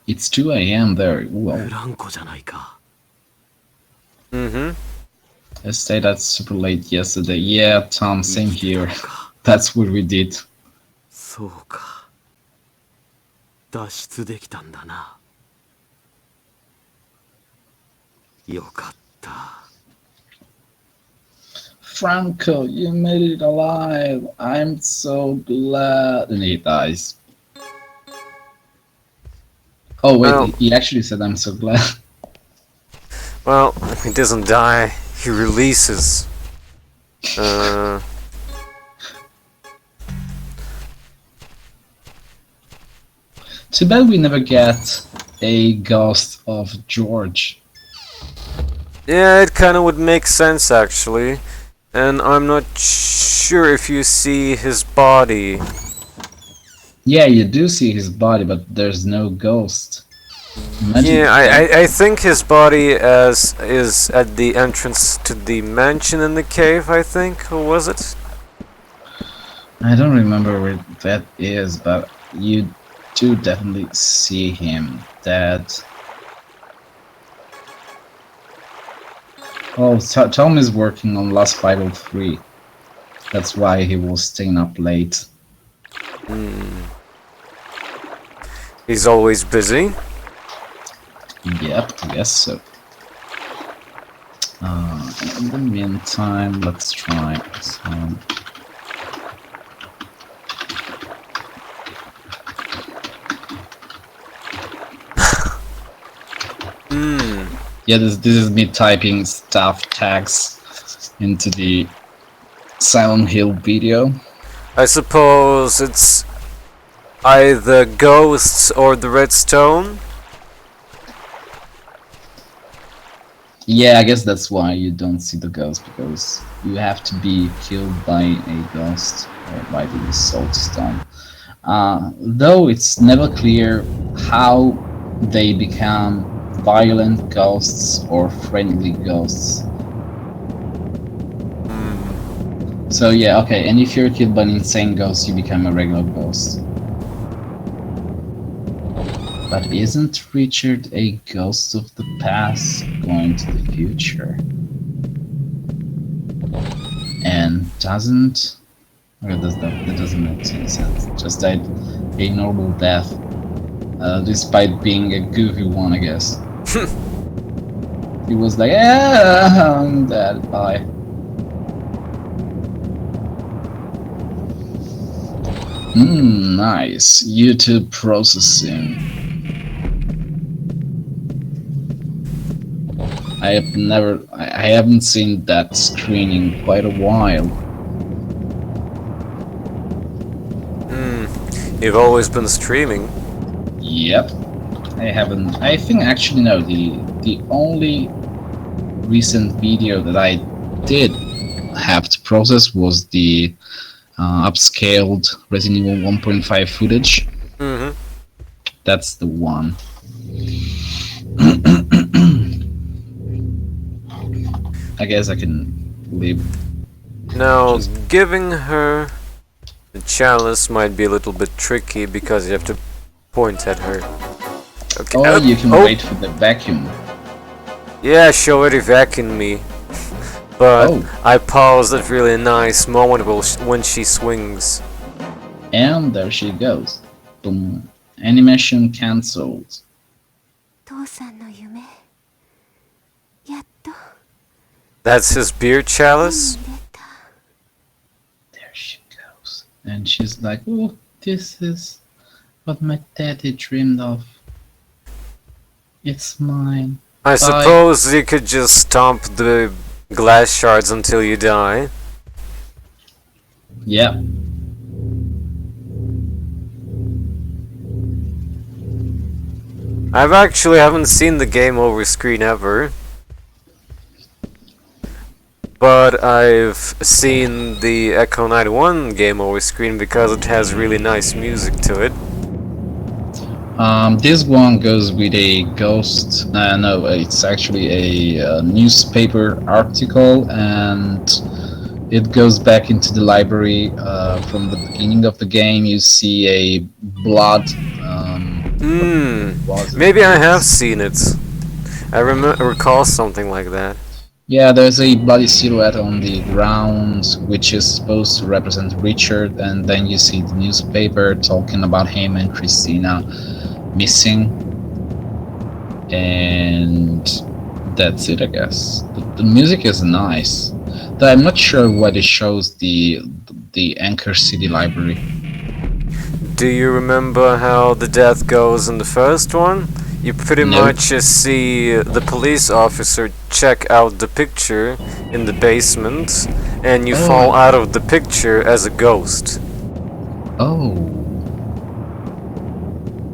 It's 2 a.m. there. Well, I stayed out super late yesterday. Yeah, Tom, same here. That's what we did. そうか。脱出できたんだな。よかった。Franco, you made it alive. I'm so glad. And he dies. Oh wait, Well, he actually said I'm so glad. Well, he doesn't die, he releases. Too bad we never get a ghost of George. Yeah, it kinda would make sense actually. And I'm not sure if you see his body. Yeah, you do see his body, but there's no ghost. Imagine Yeah, I think his body is at the entrance to the mansion in the cave, I think. Or was it? I don't remember where that is, but you do definitely see him dead. Oh, Tom is working on Last Bible 3. That's why he was staying up late. He's always busy. Yep, I guess so. In the meantime, let's try some. Yeah, this is me typing stuff tags into the Silent Hill video. I suppose it's either ghosts or the redstone. Yeah, I guess that's why you don't see the ghost, because you have to be killed by a ghost or by the salt stone. Though it's never clear how they become violent ghosts or friendly ghosts. So yeah, okay, and if you're killed by an insane ghost, you become a regular ghost. But isn't Richard a ghost of the past going to the future? And doesn't... Or does that doesn't make any sense. Just died a normal death. Despite being a goofy one, I guess. He was like, yeah, I'm dead, bye. Nice. YouTube processing. I haven't seen that screen in quite a while. You've always been streaming. Yep. I haven't. I think actually no. The only recent video that I did have to process was the upscaled Resident Evil 1.5 footage. Mm-hmm. That's the one. I guess I can leave. Now, giving her the chalice might be a little bit tricky because you have to point at her. Okay. Or you can wait for the vacuum. Yeah, she already vacuumed me. But I paused at really nice moment when she swings. And there she goes. Boom. Animation cancelled. 父さんの夢やっと That's his beer chalice? 出た There she goes. And she's like, oh, this is what my daddy dreamed of. It's mine. I suppose you could just stomp the glass shards until you die. Yeah. I've actually haven't seen the game over screen ever. But I've seen the Echo 91 game over screen because it has really nice music to it. This one goes with a ghost. No, it's actually a newspaper article, and it goes back into the library. From the beginning of the game, you see a blood. Maybe I have seen it. I recall something like that. Yeah, there's a bloody silhouette on the ground, which is supposed to represent Richard, and then you see the newspaper talking about him and Christina missing, and that's it, I guess. The music is nice, though I'm not sure what it shows the Anchor City library. Do you remember how the death goes in the first one? You pretty much just see the police officer check out the picture in the basement, and you fall out of the picture as a ghost. Oh.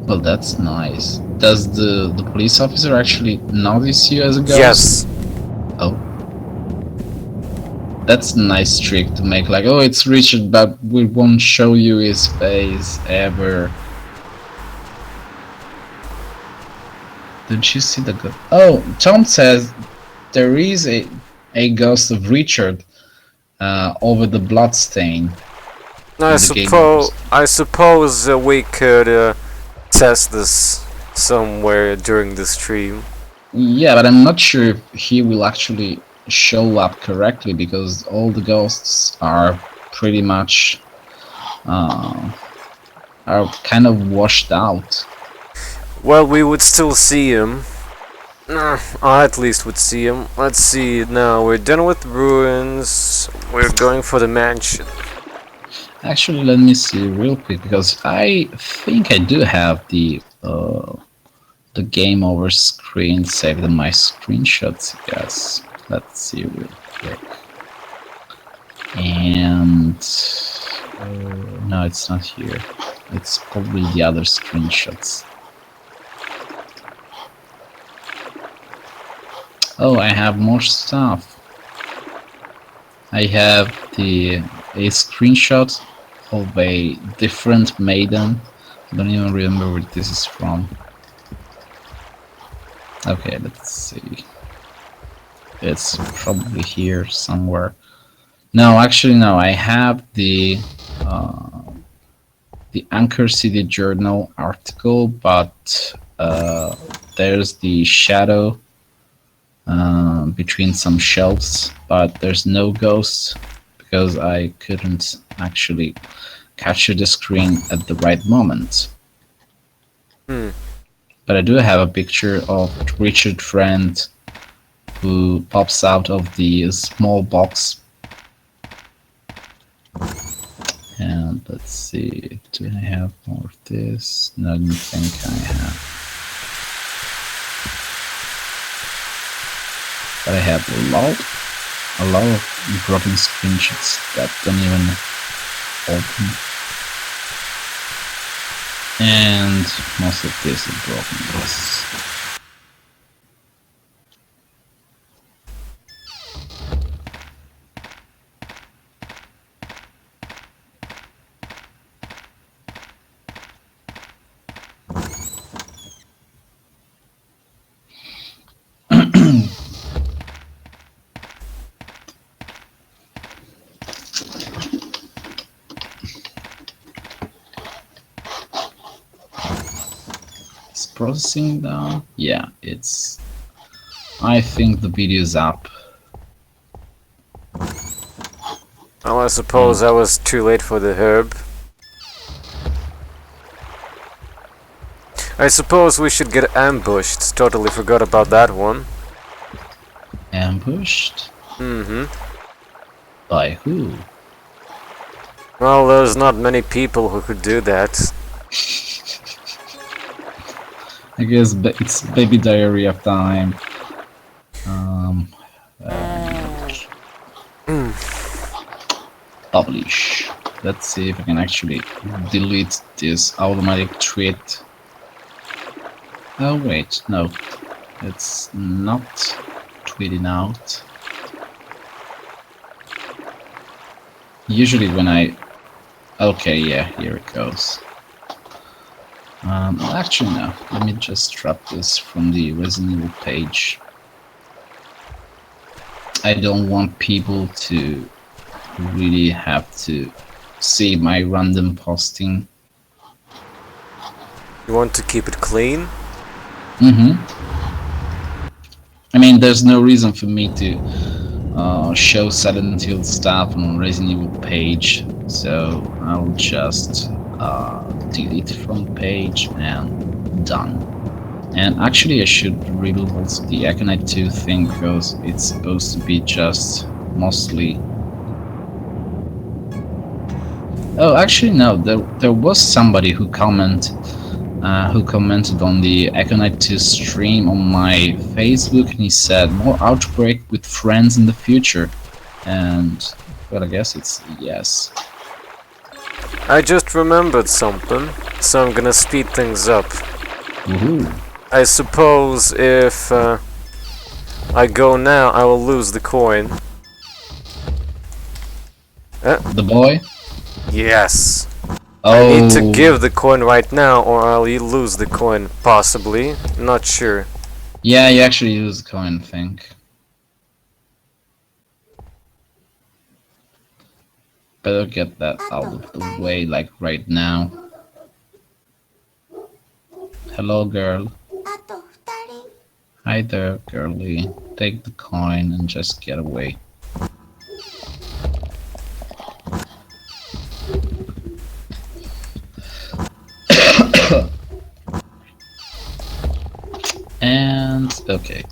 Well, that's nice. Does the police officer actually notice you as a ghost? Yes. Oh. That's a nice trick to make, like, oh, it's Richard, but we won't show you his face ever. Did you see the ghost? Oh, Tom says there is a ghost of Richard over the blood stain. I suppose we could test this somewhere during the stream. Yeah, but I'm not sure if he will actually show up correctly, because all the ghosts are pretty much are kind of washed out. Well, we would still see him. I at least would see him. Let's see, now we're done with ruins. We're going for the mansion. Actually, let me see real quick, because I think I do have the game over screen saved in my screenshots. Yes, let's see real quick. And no, it's not here. It's probably the other screenshots. Oh, I have more stuff. I have a screenshot of a different maiden. I don't even remember where this is from. Okay, let's see. It's probably here somewhere. No, actually no, I have the Anchor City Journal article, but there's the shadow between some shelves, but there's no ghost because I couldn't actually capture the screen at the right moment. But I do have a picture of Richard Friend who pops out of the small box. And let's see, do I have more of this? No, I don't think I have. But I have a lot of broken screenshots that don't even open. And most of this is broken, yes. processing down? Yeah, it's... I think the video is up. Well, I suppose I was too late for the herb. I suppose we should get ambushed. Totally forgot about that one. Ambushed? Mm-hmm. By who? Well, there's not many people who could do that. I guess it's baby diarrhea time. Publish. Let's see if I can actually delete this automatic tweet. Oh wait, no. It's not tweeting out. Usually when I... Okay, yeah, here it goes. Actually no, let me just drop this from the Resident Evil page. I don't want people to really have to see my random posting. You want to keep it clean? I mean, there's no reason for me to show Silent Hill stuff on Resident Evil page, so I'll just delete it from the page and done. And actually I should remove also the Aconite 2 thing, because it's supposed to be just mostly... Oh, actually no, there was somebody who commented on the Aconite 2 stream on my Facebook, and he said more Outbreak with friends in the future. And well, I guess it's yes. I just remembered something, so I'm gonna speed things up. Woohoo. I suppose if I go now, I will lose the coin. The boy? Yes. Oh. I need to give the coin right now, or I'll lose the coin, possibly. Not sure. Yeah, you actually use the coin, I think. Better get that out of the way, like right now. Hello, girl. Hi there, girlie. Take the coin and just get away. And okay.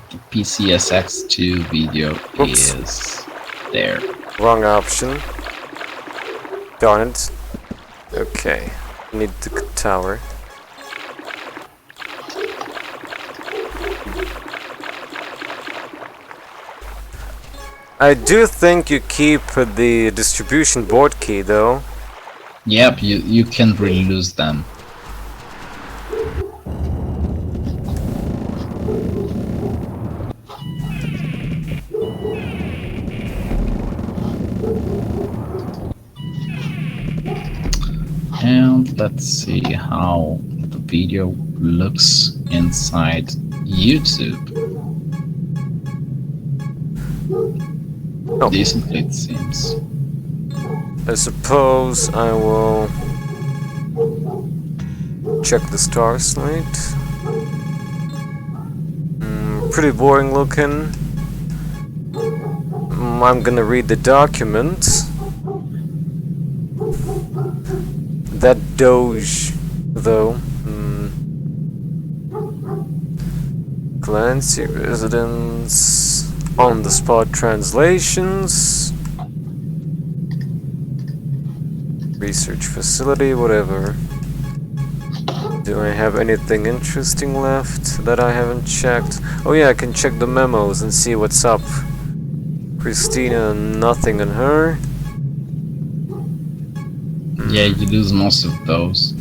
The PCSX2 video is there. Wrong option. Darn it. Okay. Need the tower. I do think you keep the distribution board key though. Yep, you can't really lose them. And let's see how the video looks inside YouTube. Oh. Decently, it seems. I suppose I will check the star slate. Pretty boring looking. I'm gonna read the document. That Doge, though. Clancy residence. On the spot translations. Research facility, whatever. Do I have anything interesting left that I haven't checked? Oh yeah, I can check the memos and see what's up. Christina, nothing on her. Yeah, you lose most of those.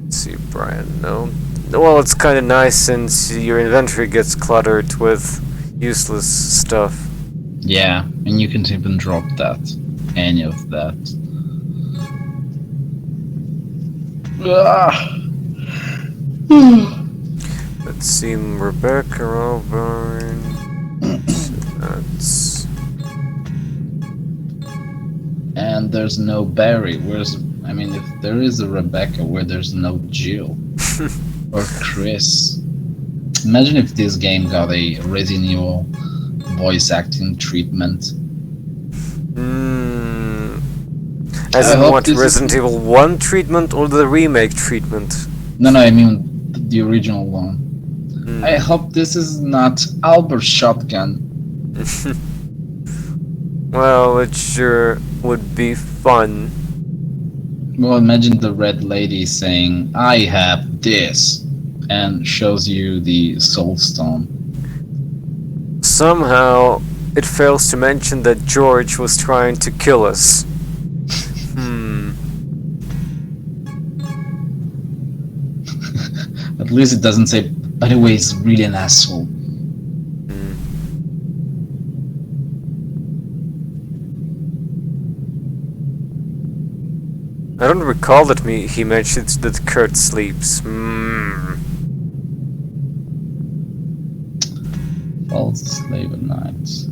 Let's see, Brian, no. Well, it's kind of nice since your inventory gets cluttered with useless stuff. Yeah, and you can't even drop that. Any of that. Let's see, Rebecca Auburn. That's... And there's no Barry. Where's I mean, if there is a Rebecca where there's no Jill or Chris, imagine if this game got a Resident Evil voice acting treatment. As I in hope what, this Resident is- Evil 1 treatment or the remake treatment? No, I mean the original one. I hope this is not Albert Shotgun. Well, it sure would be fun. Well, imagine the red lady saying, "I have this," and shows you the soul stone. Somehow, it fails to mention that George was trying to kill us. At least it doesn't say, by the way, he's really an asshole. I don't recall that he mentioned that Kurt sleeps. Falls asleep at night.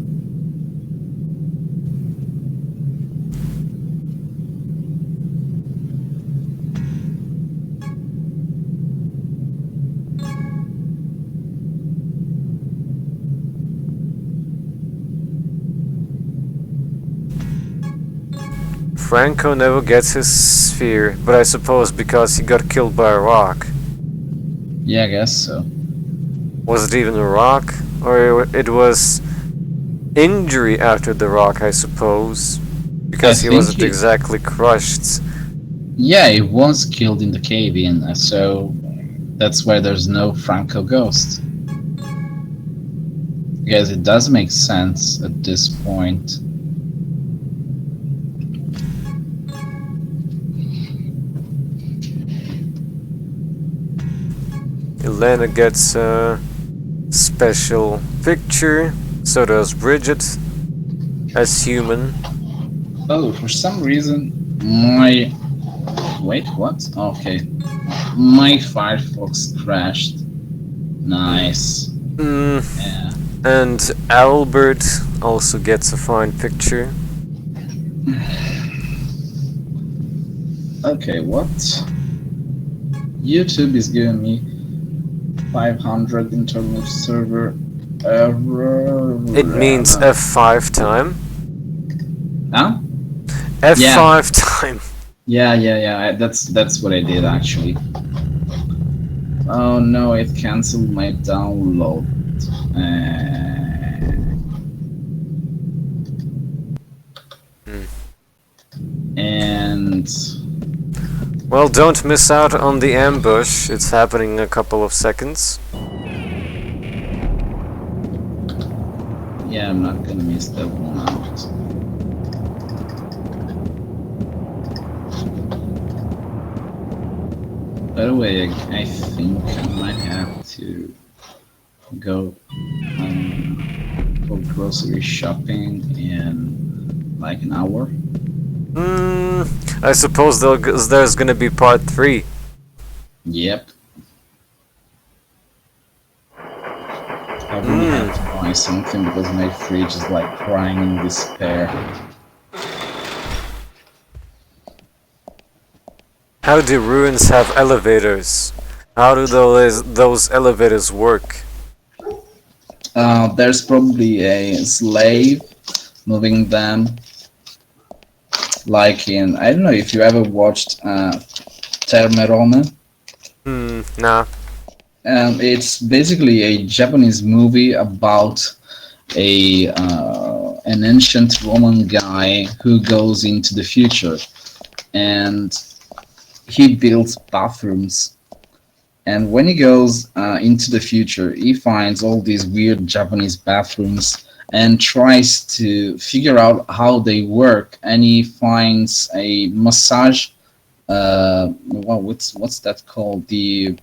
Franco never gets his sphere, but I suppose because he got killed by a rock. Yeah, I guess so. Was it even a rock? Or it was injury after the rock, I suppose? Because I he think wasn't exactly crushed. Yeah, he was killed in the cave-in, so that's why there's no Franco ghost. Because it does make sense at this point. Elena gets a special picture, so does Bridget, as human. Oh, for some reason, my... Wait, what? Okay. My Firefox crashed. Nice. Yeah. And Albert also gets a fine picture. Okay, what? YouTube is giving me 500 internal server error. It means F5 time. Huh? F5 time. Yeah. That's what I did actually. Oh no, it cancelled my download. And Well, don't miss out on the ambush. It's happening in a couple of seconds. yeah, I'm not gonna miss that one out. By the way, I think I might have to go grocery shopping in like an hour. I suppose there's gonna be part 3. Yep. I really have to buy something because my fridge is like crying in despair. How do ruins have elevators? How do those elevators work? There's probably a slave moving them. Like in, I don't know if you ever watched Termerone. Nah. It's basically a Japanese movie about an ancient Roman guy who goes into the future, and he builds bathrooms. And when he goes into the future, he finds all these weird Japanese bathrooms and tries to figure out how they work. And he finds a massage. What's that called? The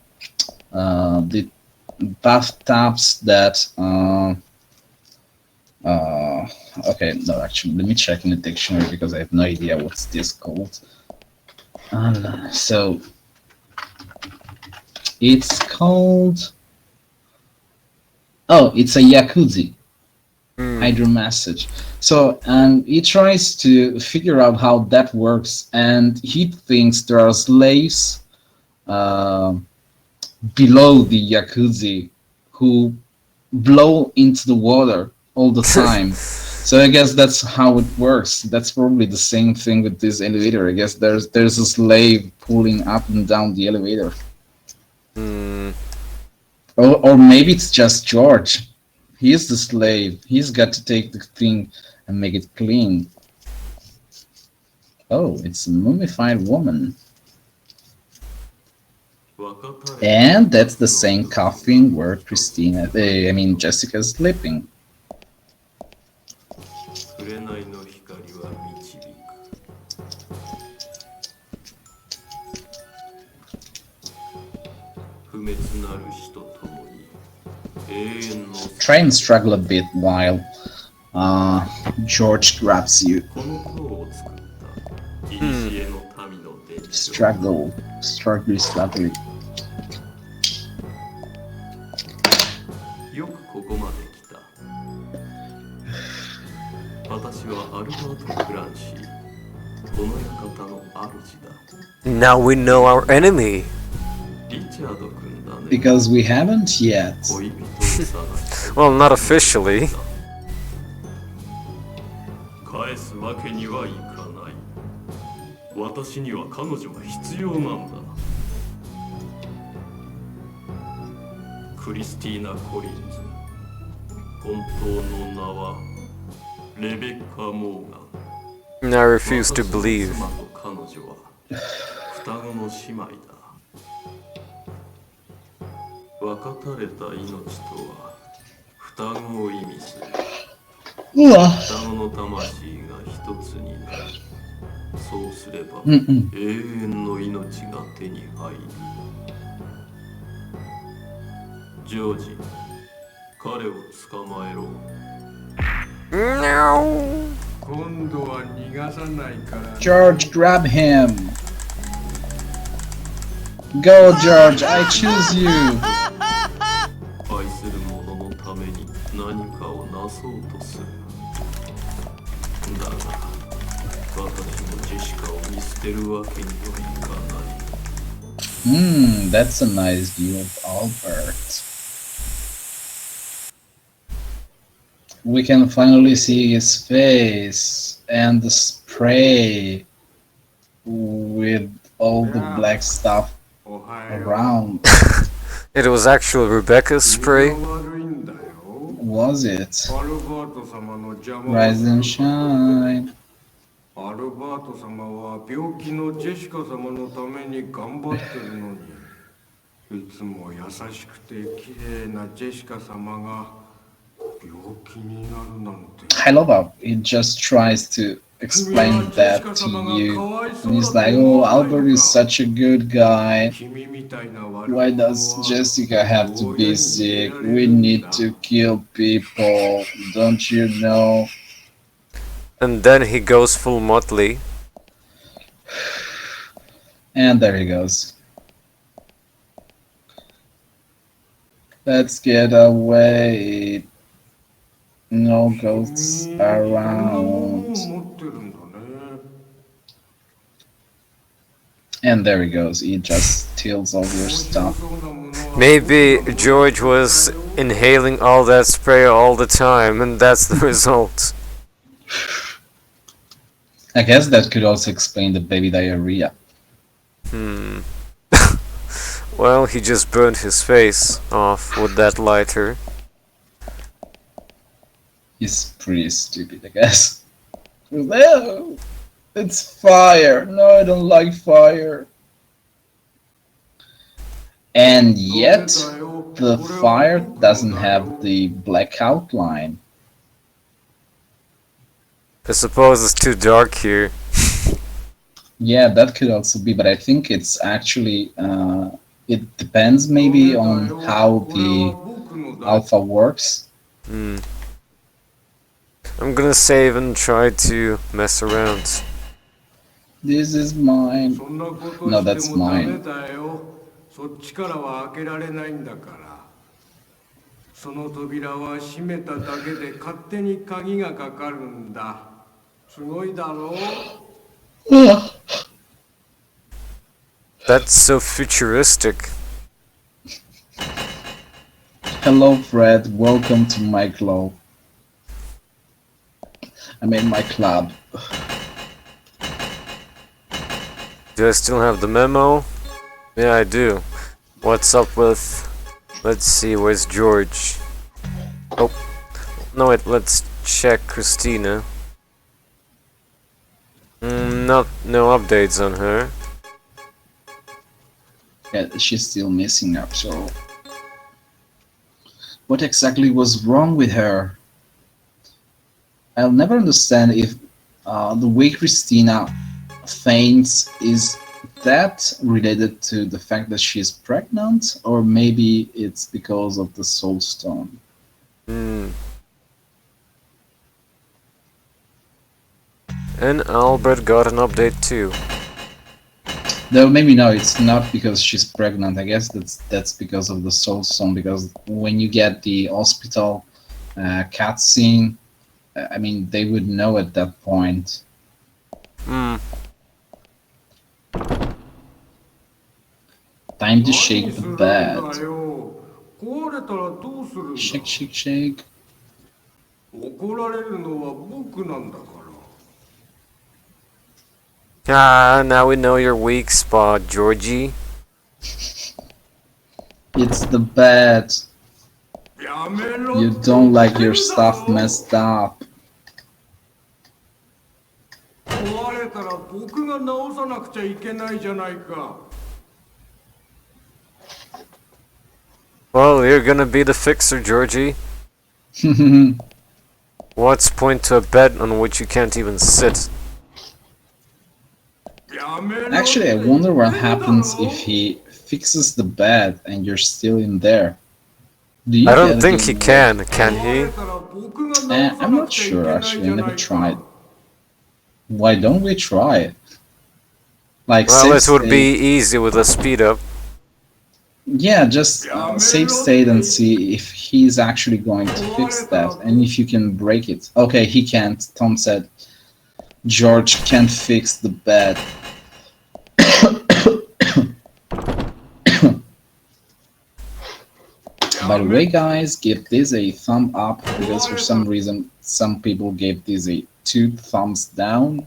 bathtubs that. Okay, no, actually, let me check in the dictionary because I have no idea what's this called. So it's called. Oh, it's a jacuzzi. I hydro massage. So he tries to figure out how that works, and he thinks there are slaves below the jacuzzi who blow into the water all the time. So I guess that's how it works. That's probably the same thing with this elevator. I guess there's a slave pulling up and down the elevator. Or maybe it's just George. He's the slave. He's got to take the thing and make it clean. Oh, it's a mummified woman. And that's the same coffin where Jessica's sleeping. Try and struggle a bit while George grabs you. Struggle. よくここまで来た。私はアルバート・クランシー。この館の主だ。Now we know our enemy. リチャード君だね。 Because we haven't yet. 恋人を探して。 Well, not officially. 返すわけにはいかない。私には彼女が必要なんだ。クリスティーナ・コリンズ。本当の名はレベッカ・モーガン。 I refuse to believe. 妻と彼女は双子の姉妹だ。分かたれた命とは双子を意味する。双子の魂が一つになる。そうすれば永遠の命が手に入る。ジョージ、彼を捕まえろ。 No. 今度は逃がさないから。 George, grab him. Go, George, I choose you. 愛する者のために何かをなそうとする。だが、私もジェシカを見捨てるわけにはいかない。That's a nice view of Albert. We can finally see his face and the spray with all the black stuff around. It was actually Rebecca's spray. Was it? Rise and shine. アルバート様は病気のジェシカ様のために頑張ってるのに、いつも優しくて綺麗なジェシカ様が病気になるなんて。 I love how he just tries to explain that to you. And he's like, oh, Albert is such a good guy. Why does Jessica have to be sick? We need to kill people, don't you know? And then he goes full Motley. And there he goes. Let's get away. No ghosts around. And there he goes. He just steals all your stuff. Maybe George was inhaling all that spray all the time, and that's the result. I guess that could also explain the baby diarrhea. Well, he just burned his face off with that lighter. He's pretty stupid, I guess. No, it's fire. No, I don't like fire. And yet, the fire doesn't have the black outline. I suppose it's too dark here. Yeah, that could also be, but I think it's actually, it depends maybe on how the alpha works. I'm gonna save and try to mess around. This is mine. No, that's mine. その扉は閉めただけで勝手に鍵がかかるんだ。すごいだろう。 That's so futuristic. Hello, Fred. Welcome to my club. I mean, my club. Do I still have the memo? Yeah, I do. What's up with... Let's see, where's George? Oh, no wait, let's check Christina. No updates on her. Yeah, she's still missing up, so... What exactly was wrong with her? I'll never understand if the way Christina faints is that related to the fact that she's pregnant, or maybe it's because of the soul stone. And Albert got an update too. Though maybe no, it's not because she's pregnant. I guess that's because of the soul stone. Because when you get the hospital cutscene, I mean, they would know at that point. Time to shake the bed. Shake, shake, shake. Ah, now we know your weak spot, Georgie. It's the bed. You don't like your stuff messed up. Well, you're gonna be the fixer, Georgie. What's point to a bed on which you can't even sit? Actually, I wonder what happens if he fixes the bed and you're still in there. I don't think he can he? I'm not sure, actually. I never tried. Why don't we try it? Like, well, it would be easy with a speed up. Yeah, just save state and see if he's actually going to fix that, and if you can break it. Okay, he can't. Tom said George can't fix the bed. By the way, guys, give this a thumb up, because for some reason some people gave this a 2 thumbs down.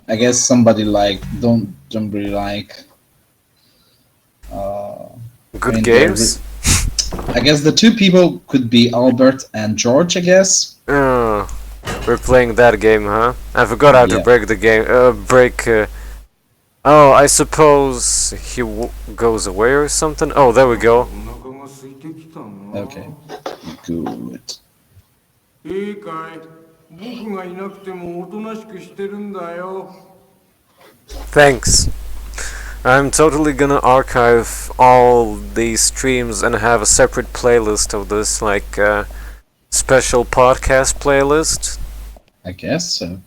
I guess somebody don't really like good games. I guess the 2 people could be Albert and George, I guess. We're playing that game, huh? I forgot how to break the game. Oh, I suppose he goes away or something? Oh, there we go. Okay, good. Thanks. I'm totally gonna archive all these streams and have a separate playlist of this, like special podcast playlist. I guess so.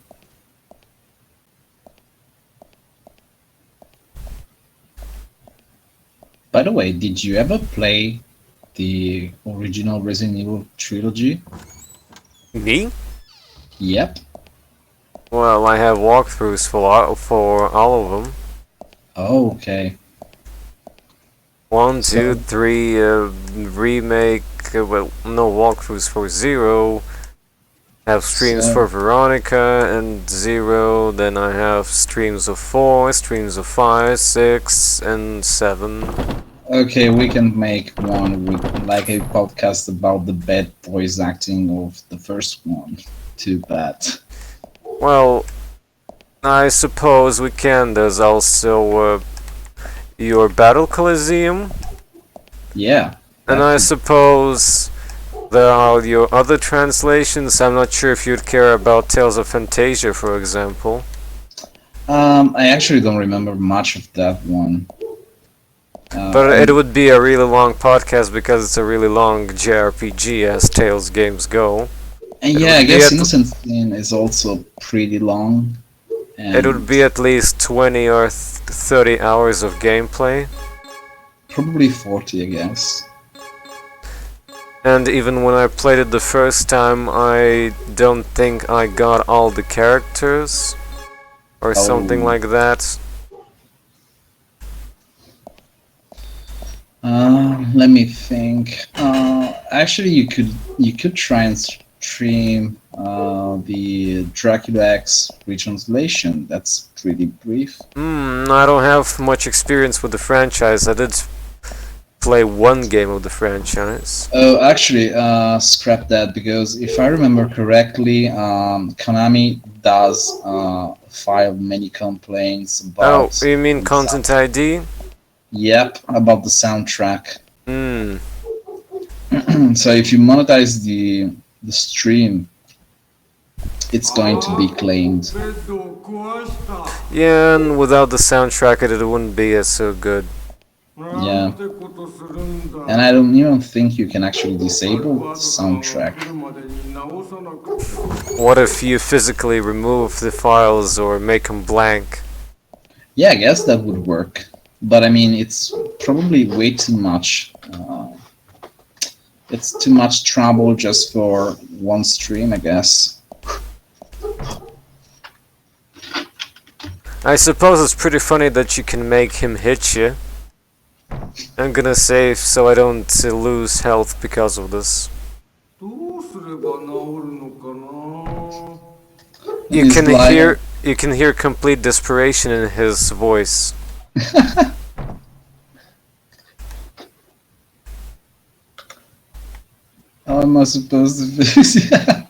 By the way, did you ever play the original Resident Evil trilogy? Me? Yep. Well, I have walkthroughs for all of them. Oh, okay. 1, 2, 3, remake, well, no walkthroughs for 0. Have streams for Veronica and 0, then I have streams of 4, streams of 5, 6, and 7. Okay, we can make one with like a podcast about the bad voice acting of the first one. Too bad. Well, I suppose we can. There's also your Battle Coliseum. Yeah. And I suppose there are your other translations. I'm not sure if you'd care about Tales of Fantasia, for example. I actually don't remember much of that one. But it would be a really long podcast because it's a really long JRPG as Tales games go. And yeah, I guess Innocent Sin is also pretty long. It would be at least 20 or 30 hours of gameplay. probably 40, I guess. And even when I played it the first time, I don't think I got all the characters or something like that. Let me think. Actually, you could try and stream the Dracula X retranslation. That's pretty brief. I don't have much experience with the franchise. I did play one game of the franchise. Oh, actually, scrap that, because if I remember correctly, Konami does file many complaints about. Oh, you mean Content ID? Yep, about the soundtrack. Hmm. So if you monetize the stream, it's going to be claimed. Yeah, and without the soundtrack, it wouldn't be so good. Yeah, and I don't even think you can actually disable the soundtrack. What if you physically remove the files or make them blank? Yeah, I guess that would work, but I mean, it's probably way too much. It's too much trouble just for one stream, I guess. I suppose it's pretty funny that you can make him hit you. I'm gonna save so I don't lose health because of this. You can hear complete desperation in his voice. How am I supposed to fix it?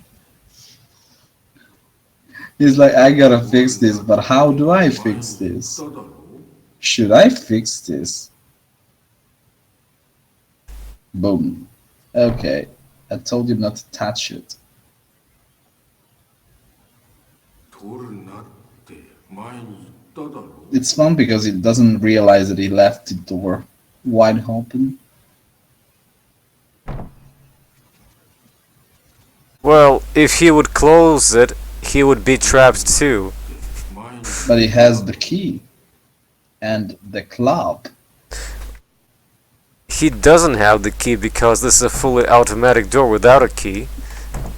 He's like, I gotta fix this, but how do I fix this? Should I fix this? Boom. Okay. I told you not to touch it. It's fun because it doesn't realize that he left the door wide open. Well, if he would close it, he would be trapped too. But he has the key. And the club. He doesn't have the key because this is a fully automatic door without a key.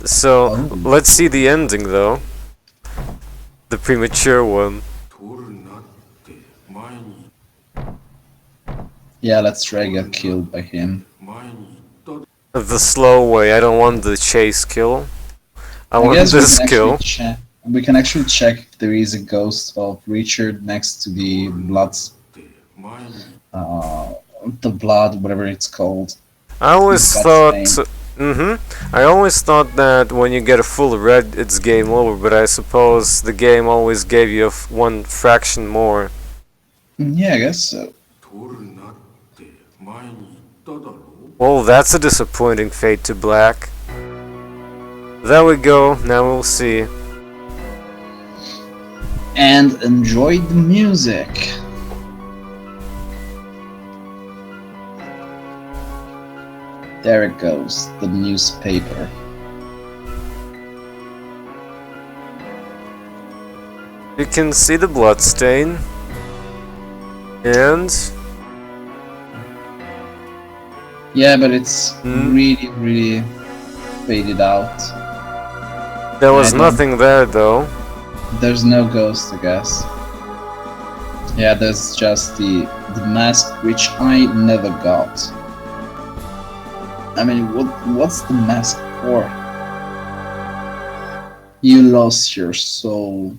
So, let's see the ending though. The premature one. Yeah, let's try to get killed by him. The slow way, I don't want the chase kill. I want this kill. We can actually check if there is a ghost of Richard next to the blood, whatever it's called. I always thought... I always thought that when you get a full red, it's game over, but I suppose the game always gave you one fraction more. Yeah, I guess so. Well, that's a disappointing fade to black. There we go, now we'll see. And enjoy the music. There it goes, the newspaper. You can see the blood stain. And... yeah, but it's really faded out. There was nothing there though. There's no ghost, I guess. Yeah, there's just the mask, which I never got. I mean, what's the mask for? You lost your soul.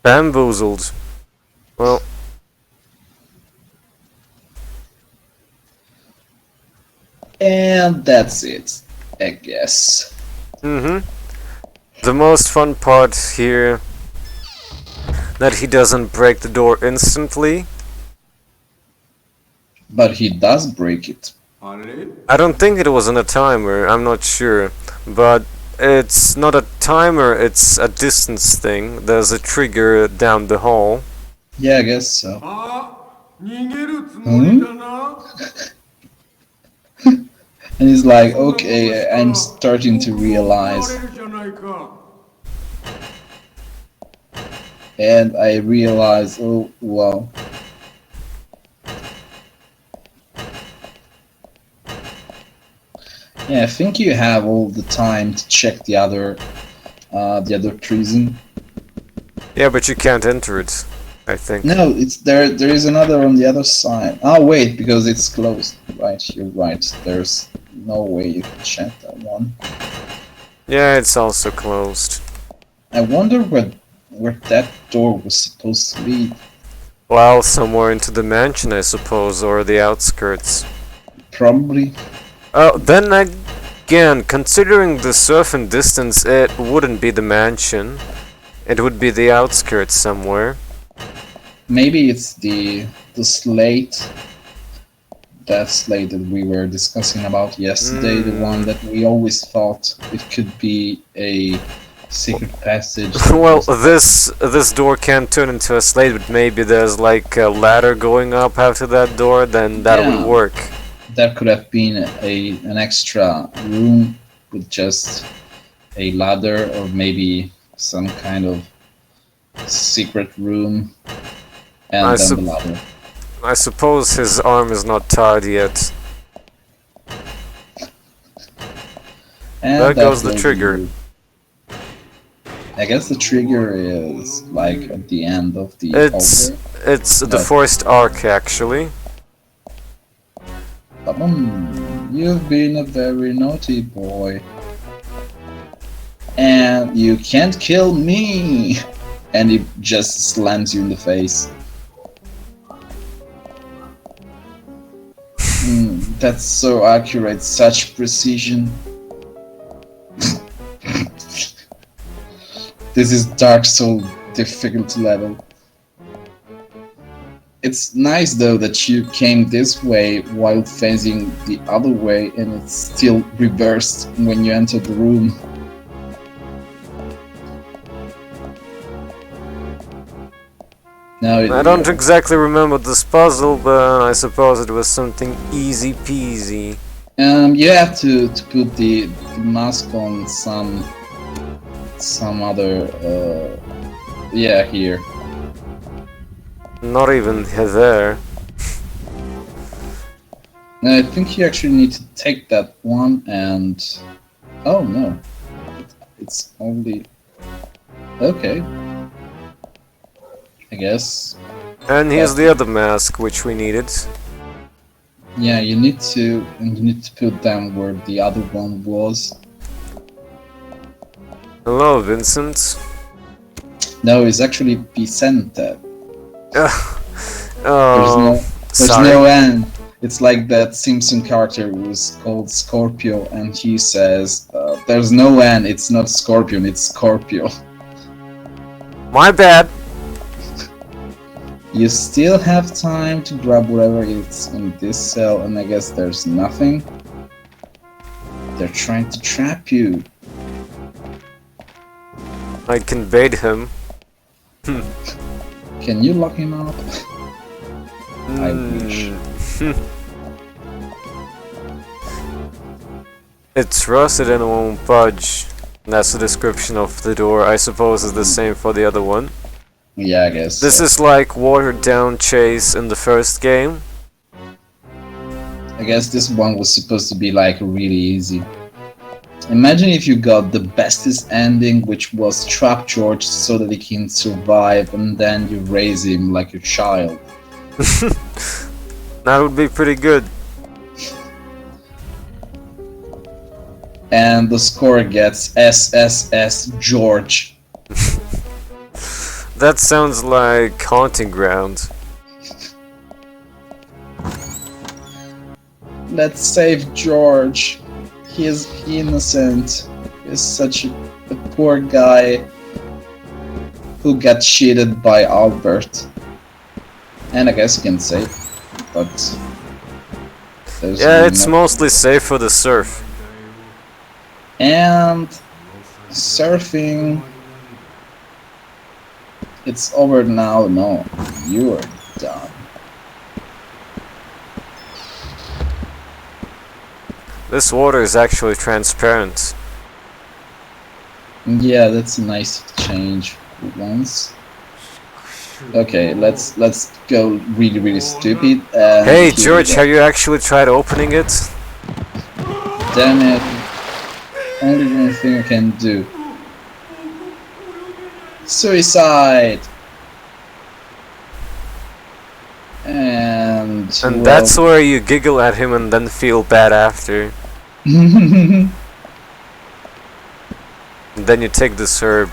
Bamboozled. Well... and that's it, I guess. The most fun part here, that he doesn't break the door instantly. But he does break it. I don't think it was on a timer, I'm not sure. But it's not a timer, it's a distance thing. There's a trigger down the hall. Yeah, I guess so. And he's like, okay, I'm starting to realize. And I realize, oh, well, Yeah, I think you have all the time to check the other prison. Yeah, but you can't enter it, I think. No, it's there. There is another on the other side. Oh wait, because it's closed. Right, you're right. There's no way you can check that one. Yeah, it's also closed. I wonder where that door was supposed to lead. Well, somewhere into the mansion, I suppose, or the outskirts. Probably. Oh, then again, considering the surfing distance, it wouldn't be the mansion. It would be the outskirts somewhere. Maybe it's the slate. That slate that we were discussing about yesterday, the one that we always thought it could be a secret passage. Well, this door can turn into a slate, but maybe there's like a ladder going up after that door, then that would work. That could have been an extra room with just a ladder, or maybe some kind of secret room and then the ladder. I suppose his arm is not tied yet. And there goes the trigger. I guess the trigger is like at the end of the It's the forced arc, actually. You've been a very naughty boy. And you can't kill me! And it just slams you in the face. That's so accurate, such precision. This is Dark Souls difficulty level. It's nice though that you came this way while facing the other way, and it's still reversed when you enter the room. I don't exactly remember this puzzle, but I suppose it was something easy peasy. You have to put the mask on some other here. Not even there. I think you actually need to take that one and... Oh no, it's only... Okay, I guess. And here's the other mask which we needed. Yeah, you need to put them where the other one was. Hello, Vincent. No, it's actually Vicente. Oh, there's no N. It's like that Simpson character who's called Scorpio, and he says, "There's no N. It's not Scorpion. It's Scorpio." My bad. You still have time to grab whatever is in this cell, and I guess there's nothing. They're trying to trap you. I can bait him. Can you lock him up? I wish. It's rusted and won't budge. That's the description of the door. I suppose it's the same for the other one. Yeah, I guess. This is like watered down Chase in the first game. I guess this one was supposed to be like really easy. Imagine if you got the bestest ending, which was trap George so that he can survive, and then you raise him like a child. That would be pretty good. And the score gets SSS George. That sounds like Haunting Ground. Let's save George. He is innocent. He's such a poor guy who got cheated by Albert. And I guess you can save, but... Yeah, it's mostly safe for the surf. And... surfing... It's over now. No, you are done. This water is actually transparent. Yeah, that's a nice change for once. Okay, let's go really stupid. Hey George, have you actually tried opening it? damn it. Only one thing I can do. Suicide! And well, that's where you giggle at him and then feel bad after. and Then you take this herb.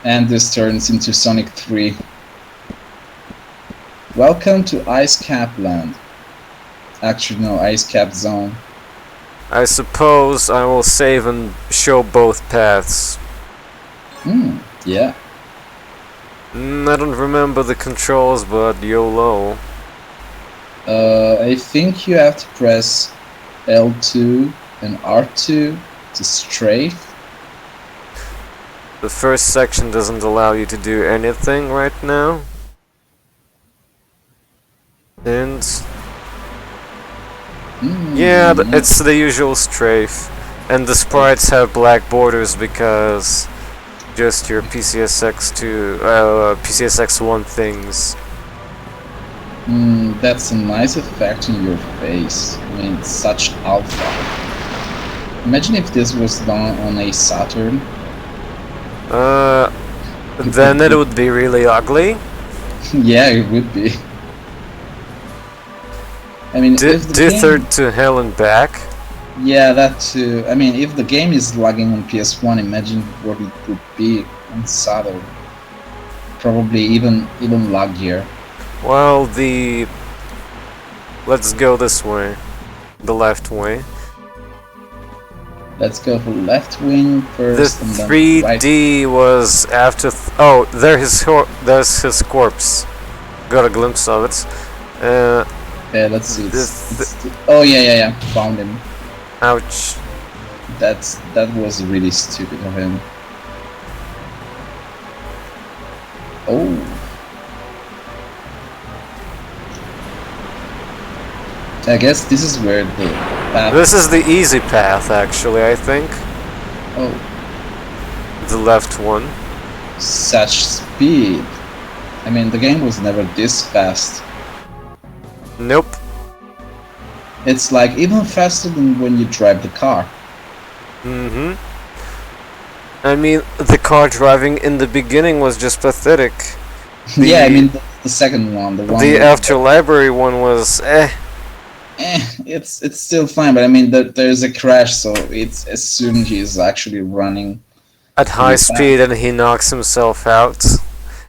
this turns into Sonic 3. Welcome to Ice Cap Land. Actually, no, Ice Cap Zone. I suppose I will save and show both paths. Yeah. I don't remember the controls, but YOLO. I think you have to press L2 and R2 to strafe. The first section doesn't allow you to do anything right now. And yeah, it's the usual strafe. And the sprites have black borders because just your PCSX1 things. That's a nice effect in your face. I mean, it's such alpha. Imagine if this was done on a Saturn. Then it would be really ugly. Yeah, it would be. I mean, Tethered to hell and back. Yeah, that too. I mean, if the game is lagging on PS1, imagine what it would be on Saturn. Probably even laggier. Well, let's go this way, the left way. Let's go for left wing first. The and then 3D right. was after. There's his corpse. Got a glimpse of it. Yeah, let's see. Oh yeah. Found him. Ouch. That was really stupid of him. Oh. I guess this is where the path. This is the easy path, actually, I think. Oh. The left one. Such speed. I mean, the game was never this fast. Nope. It's like even faster than when you drive the car. I mean, the car driving in the beginning was just pathetic. Yeah, I mean the second one, the after library one was it's still fine, but I mean there's a crash, so it's assumed he's actually running at high speed and he knocks himself out.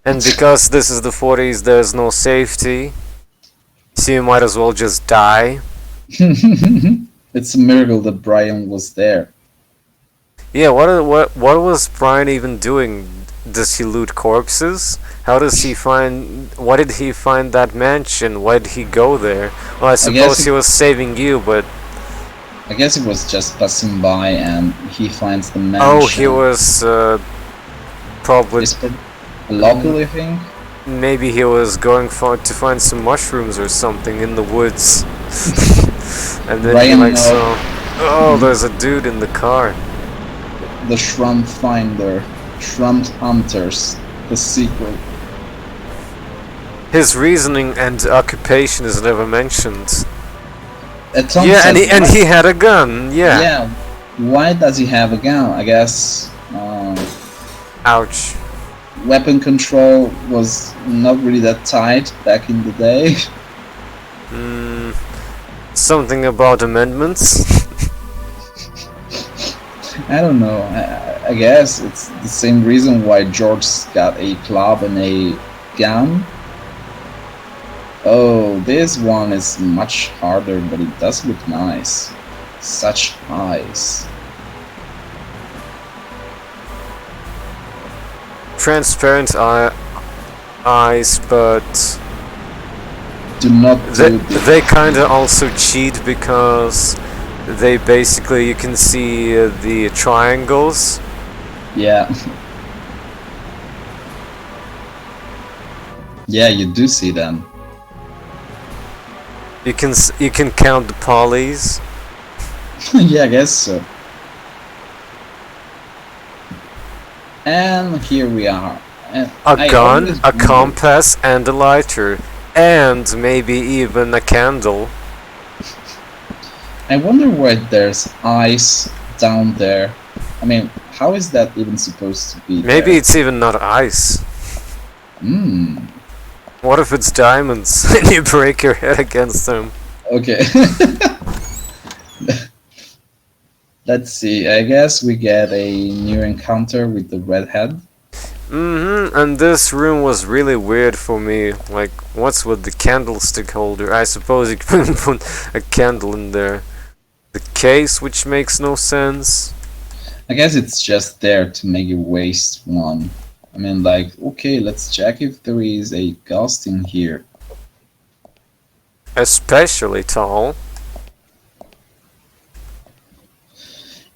And because this is the 40s, there's no safety, so you might as well just die. It's a miracle that Brian was there. Yeah, what was Brian even doing? Does he loot corpses? How does he find? Why did he find that mansion? Why did he go there? Well, I suppose he was saving you, but I guess he was just passing by and he finds the mansion. Oh, he was probably a local, I think. Maybe he was going to find some mushrooms or something in the woods. And then he like saw, oh, there's a dude in the car. The Shrimp Finder, Shrimp Hunters, the sequel. His reasoning and occupation is never mentioned. Yeah, and he had a gun. Yeah. Yeah. Why does he have a gun? I guess. Ouch. Weapon control was not really that tight back in the day. Something about amendments. I don't know. I guess it's the same reason why George's got a club and a gun. Oh, this one is much harder, but it does look nice. Such eyes. Transparent eyes, but do not do they kinda also cheat because they basically, you can see the triangles. Yeah. Yeah, you do see them. You can count the polys. Yeah, I guess so. And here we are. A gun, a compass, and a lighter, and maybe even a candle. I wonder why there's ice down there. I mean, how is that even supposed to be? Maybe there? it's even not ice. Hmm. What if it's diamonds and you break your head against them? Okay. Let's see. I guess we get a new encounter with the redhead. And this room was really weird for me. Like, what's with the candlestick holder? I suppose you couldn't put a candle in there. The case, which makes no sense. I guess it's just there to make you waste one. I mean, like, okay, let's check if there is a ghost in here. Especially tall.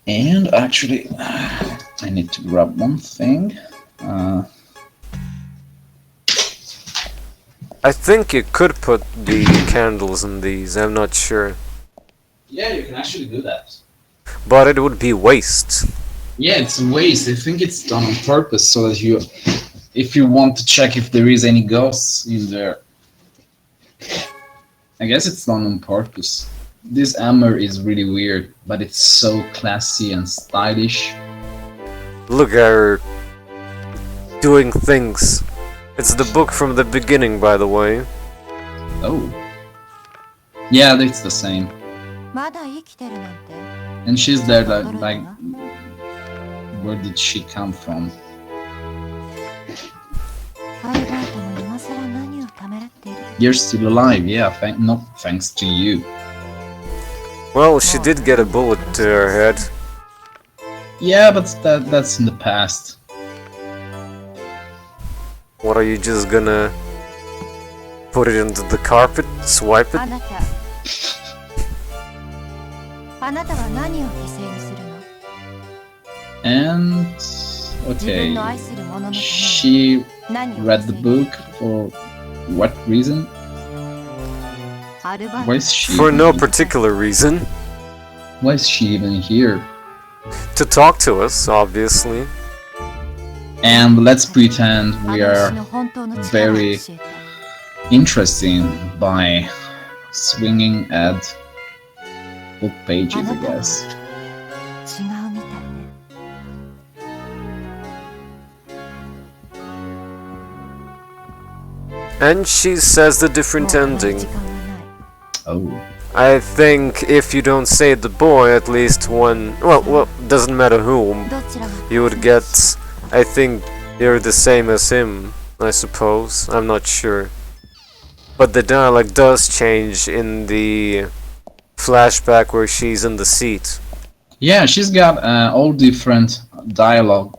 And actually, I need to grab one thing. I think you could put the candles in these, I'm not sure. Yeah, you can actually do that. But it would be waste. Yeah, it's a waste. I think it's done on purpose so that you, if you want to check if there is any ghosts in there. I guess it's done on purpose. This armor is really weird, but it's so classy and stylish. Look at her doing things. It's the book from the beginning, by the way. Oh. Yeah, it's the same. まだ生きてるなんて And she's there 驚いた like, な where did she come from? アルバートも今更何をためらっている You're still alive, yeah, not thanks to you. Well, she did get a bullet to her head. Yeah, but that's in the past. What are you just gonna put it into the carpet? Swipe あ it? なたあなたは何を犠牲にするの And 自分 okay, の愛する者のために she 何を read the 犠牲に book する for what reason? アルバー Why ト is she? For no even- particular reason. Why is she even here? To talk to us, obviously. And let's pretend あ we の are 石の本当の力を教 very えた interesting by swinging at book pages, あ I なたは guess. 違うみたいね And she says the different もう時 ending. 間はない Oh. I think if you don't say the boy, at least one. Well, doesn't matter whom. どちらが You would get. I think you're the same as him, I suppose. I'm not sure. But the dialogue does change in the flashback where she's in the seat. Yeah, she's got all different dialogue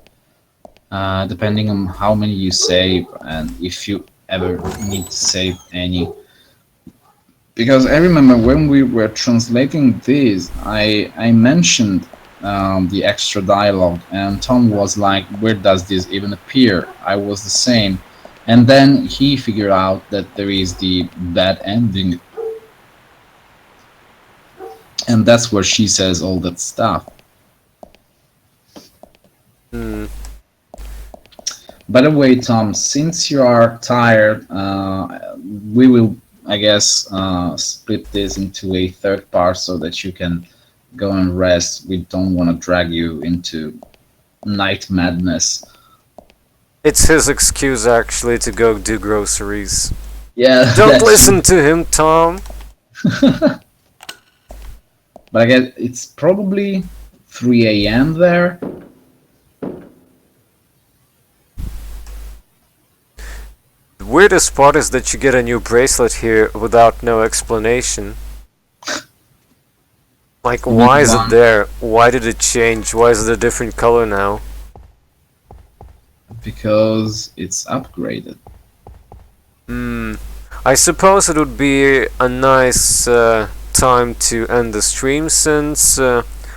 depending on how many you save and if you ever need to save any. Because I remember when we were translating this, I mentioned the extra dialogue, and Tom was like, where does this even appear? I was the same. And then he figured out that there is the bad ending. And that's where she says all that stuff. Hmm. By the way, Tom, since you are tired, we will, I guess, split this into a third part so that you can go and rest. We don't want to drag you into night madness. It's his excuse actually to go do groceries. Yeah. Don't that's- listen to him, Tom. But I guess it's probably 3 a.m. there. The weirdest part is that you get a new bracelet here without no explanation. Like, why is it there? Why did it change? Why is it a different color now? Because it's upgraded. I suppose it would be a nice time to end the stream since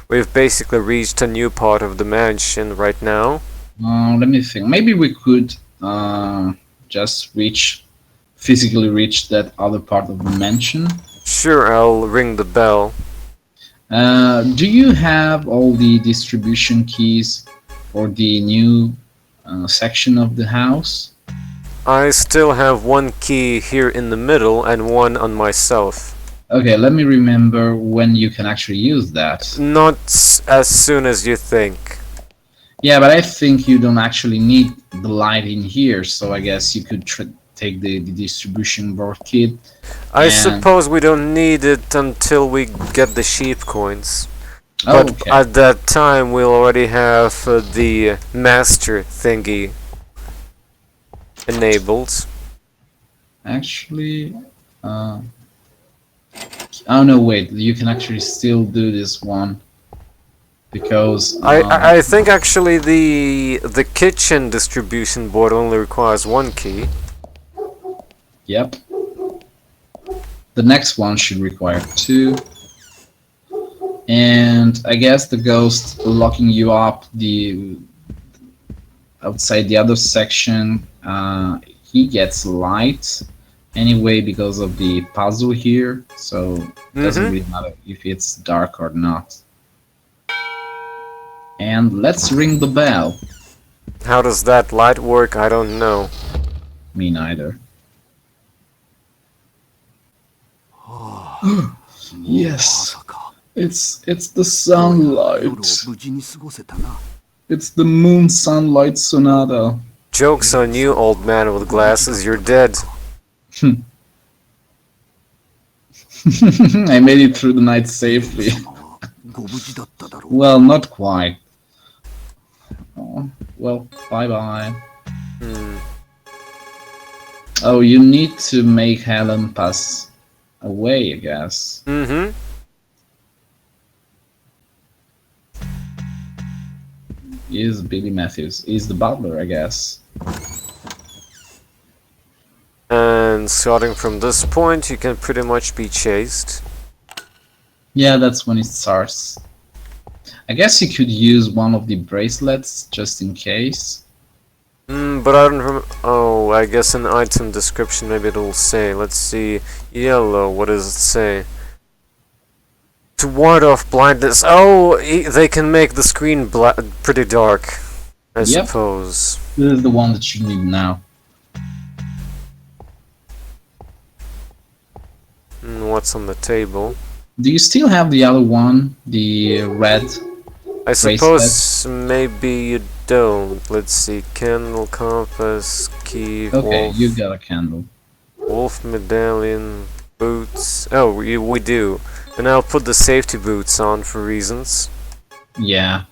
we've basically reached a new part of the mansion right now. Let me think. Maybe we could just physically reach that other part of the mansion. Sure, I'll ring the bell. Do you have all the distribution keys for the new section of the house? I still have one key here in the middle and one on myself. Okay, let me remember when you can actually use that. Not as soon as you think. Yeah, but I think you don't actually need the light in here, so I guess you could take the distribution board kit. I suppose we don't need it until we get the sheep coins. Oh, But okay. at that time we'll already have the master thingy enabled. Actually, oh no, wait, you can actually still do this one. Because I think actually the kitchen distribution board only requires one key. Yep. The next one should require 2. And I guess the ghost locking you up outside the other section, he gets light anyway because of the puzzle here, so it doesn't really matter if it's dark or not. And let's ring the bell. How does that light work? I don't know. Me neither. Yes, it's the sunlight. It's the moon sunlight sonata. Joke's on you, old man with glasses, you're dead. I made it through the night safely. Well, not quite. Oh, well, bye-bye. Oh, you need to make Helen pass away, I guess. Is Billy Matthews. Is the butler, I guess. And starting from this point, you can pretty much be chased. Yeah, that's when it starts. I guess you could use one of the bracelets just in case. But I don't remember. Oh, I guess in item description maybe it'll say. Let's see. Yellow, what does it say? To ward off blindness. Oh, they can make the screen pretty dark, I suppose. This is the one that you need now. What's on the table? Do you still have the other one? The red? I suppose maybe you don't. Let's see. Candle, compass, key, okay, wolf. You got a candle. Wolf medallion, boots. Oh, we do. And I'll put the safety boots on for reasons. Yeah.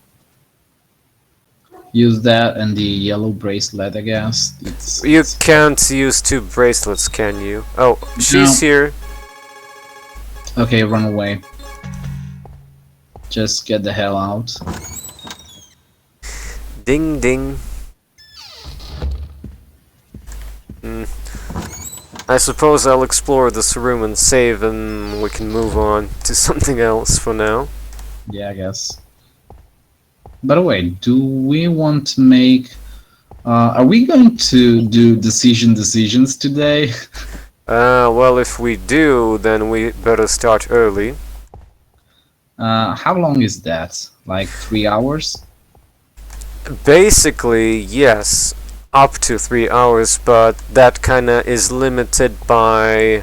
Use that and the yellow bracelet, I guess. You can't use 2 bracelets, can you? Oh, she's here. Okay, run away. Just get the hell out. Ding ding. I suppose I'll explore this room and save, and we can move on to something else for now. Yeah, I guess. By the way, do we want to make... are we going to do decisions today? Well, if we do, then we better start early. How long is that? Like 3 hours? Basically, yes, up to 3 hours, but that kinda is limited by...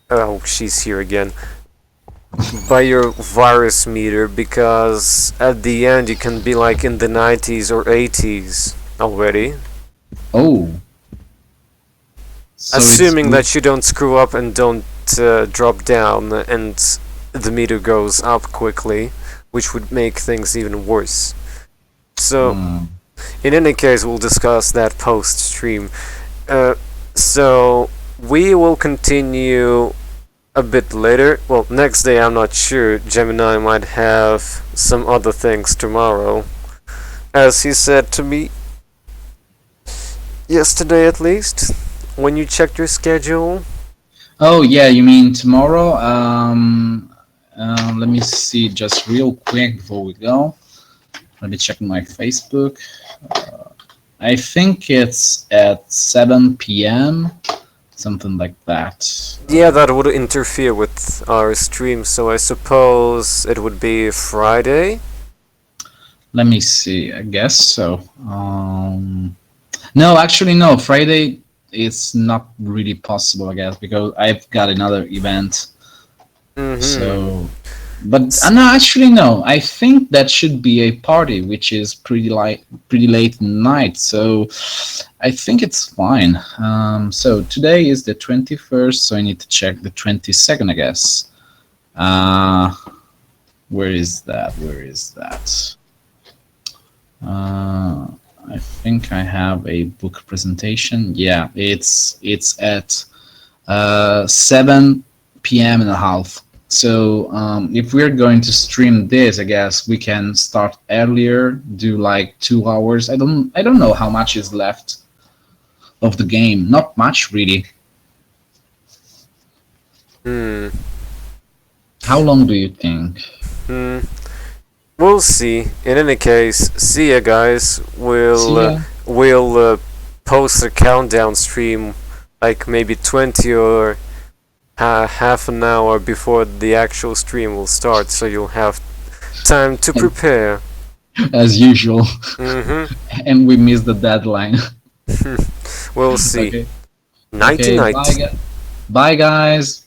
Oh, she's here again. By your virus meter, because at the end you can be like in the 90s or 80s already. Oh. So assuming that you don't screw up and don't drop down and the meter goes up quickly, which would make things even worse. So, in any case, we'll discuss that post-stream. So, we will continue a bit later. Well, next day I'm not sure. Gemini might have some other things tomorrow. As he said to me yesterday at least, when you checked your schedule. Oh yeah, you mean tomorrow? Let me see just real quick before we go. Let me check my Facebook. I think it's at 7 p.m. Something like that. Yeah, that would interfere with our stream, so I suppose it would be Friday? Let me see, I guess so. No, actually no, Friday it's not really possible, I guess, because I've got another event So, but no, actually no. I think that should be a party, which is pretty late night. So, I think it's fine. So today is the 21st, so I need to check the 22nd, I guess. Where is that? Where is that? I think I have a book presentation. Yeah, it's at 7 p.m. and a half. So if we're going to stream this, I guess we can start earlier, do like 2 hours. I don't know how much is left of the game. Not much, really. How long do you think? We'll see. In any case, see ya, guys. We'll post a countdown stream, like maybe 20 or half an hour before the actual stream will start, so you'll have time to prepare. As usual. And we missed the deadline. We'll see. Okay. Nighty night. Bye, guys.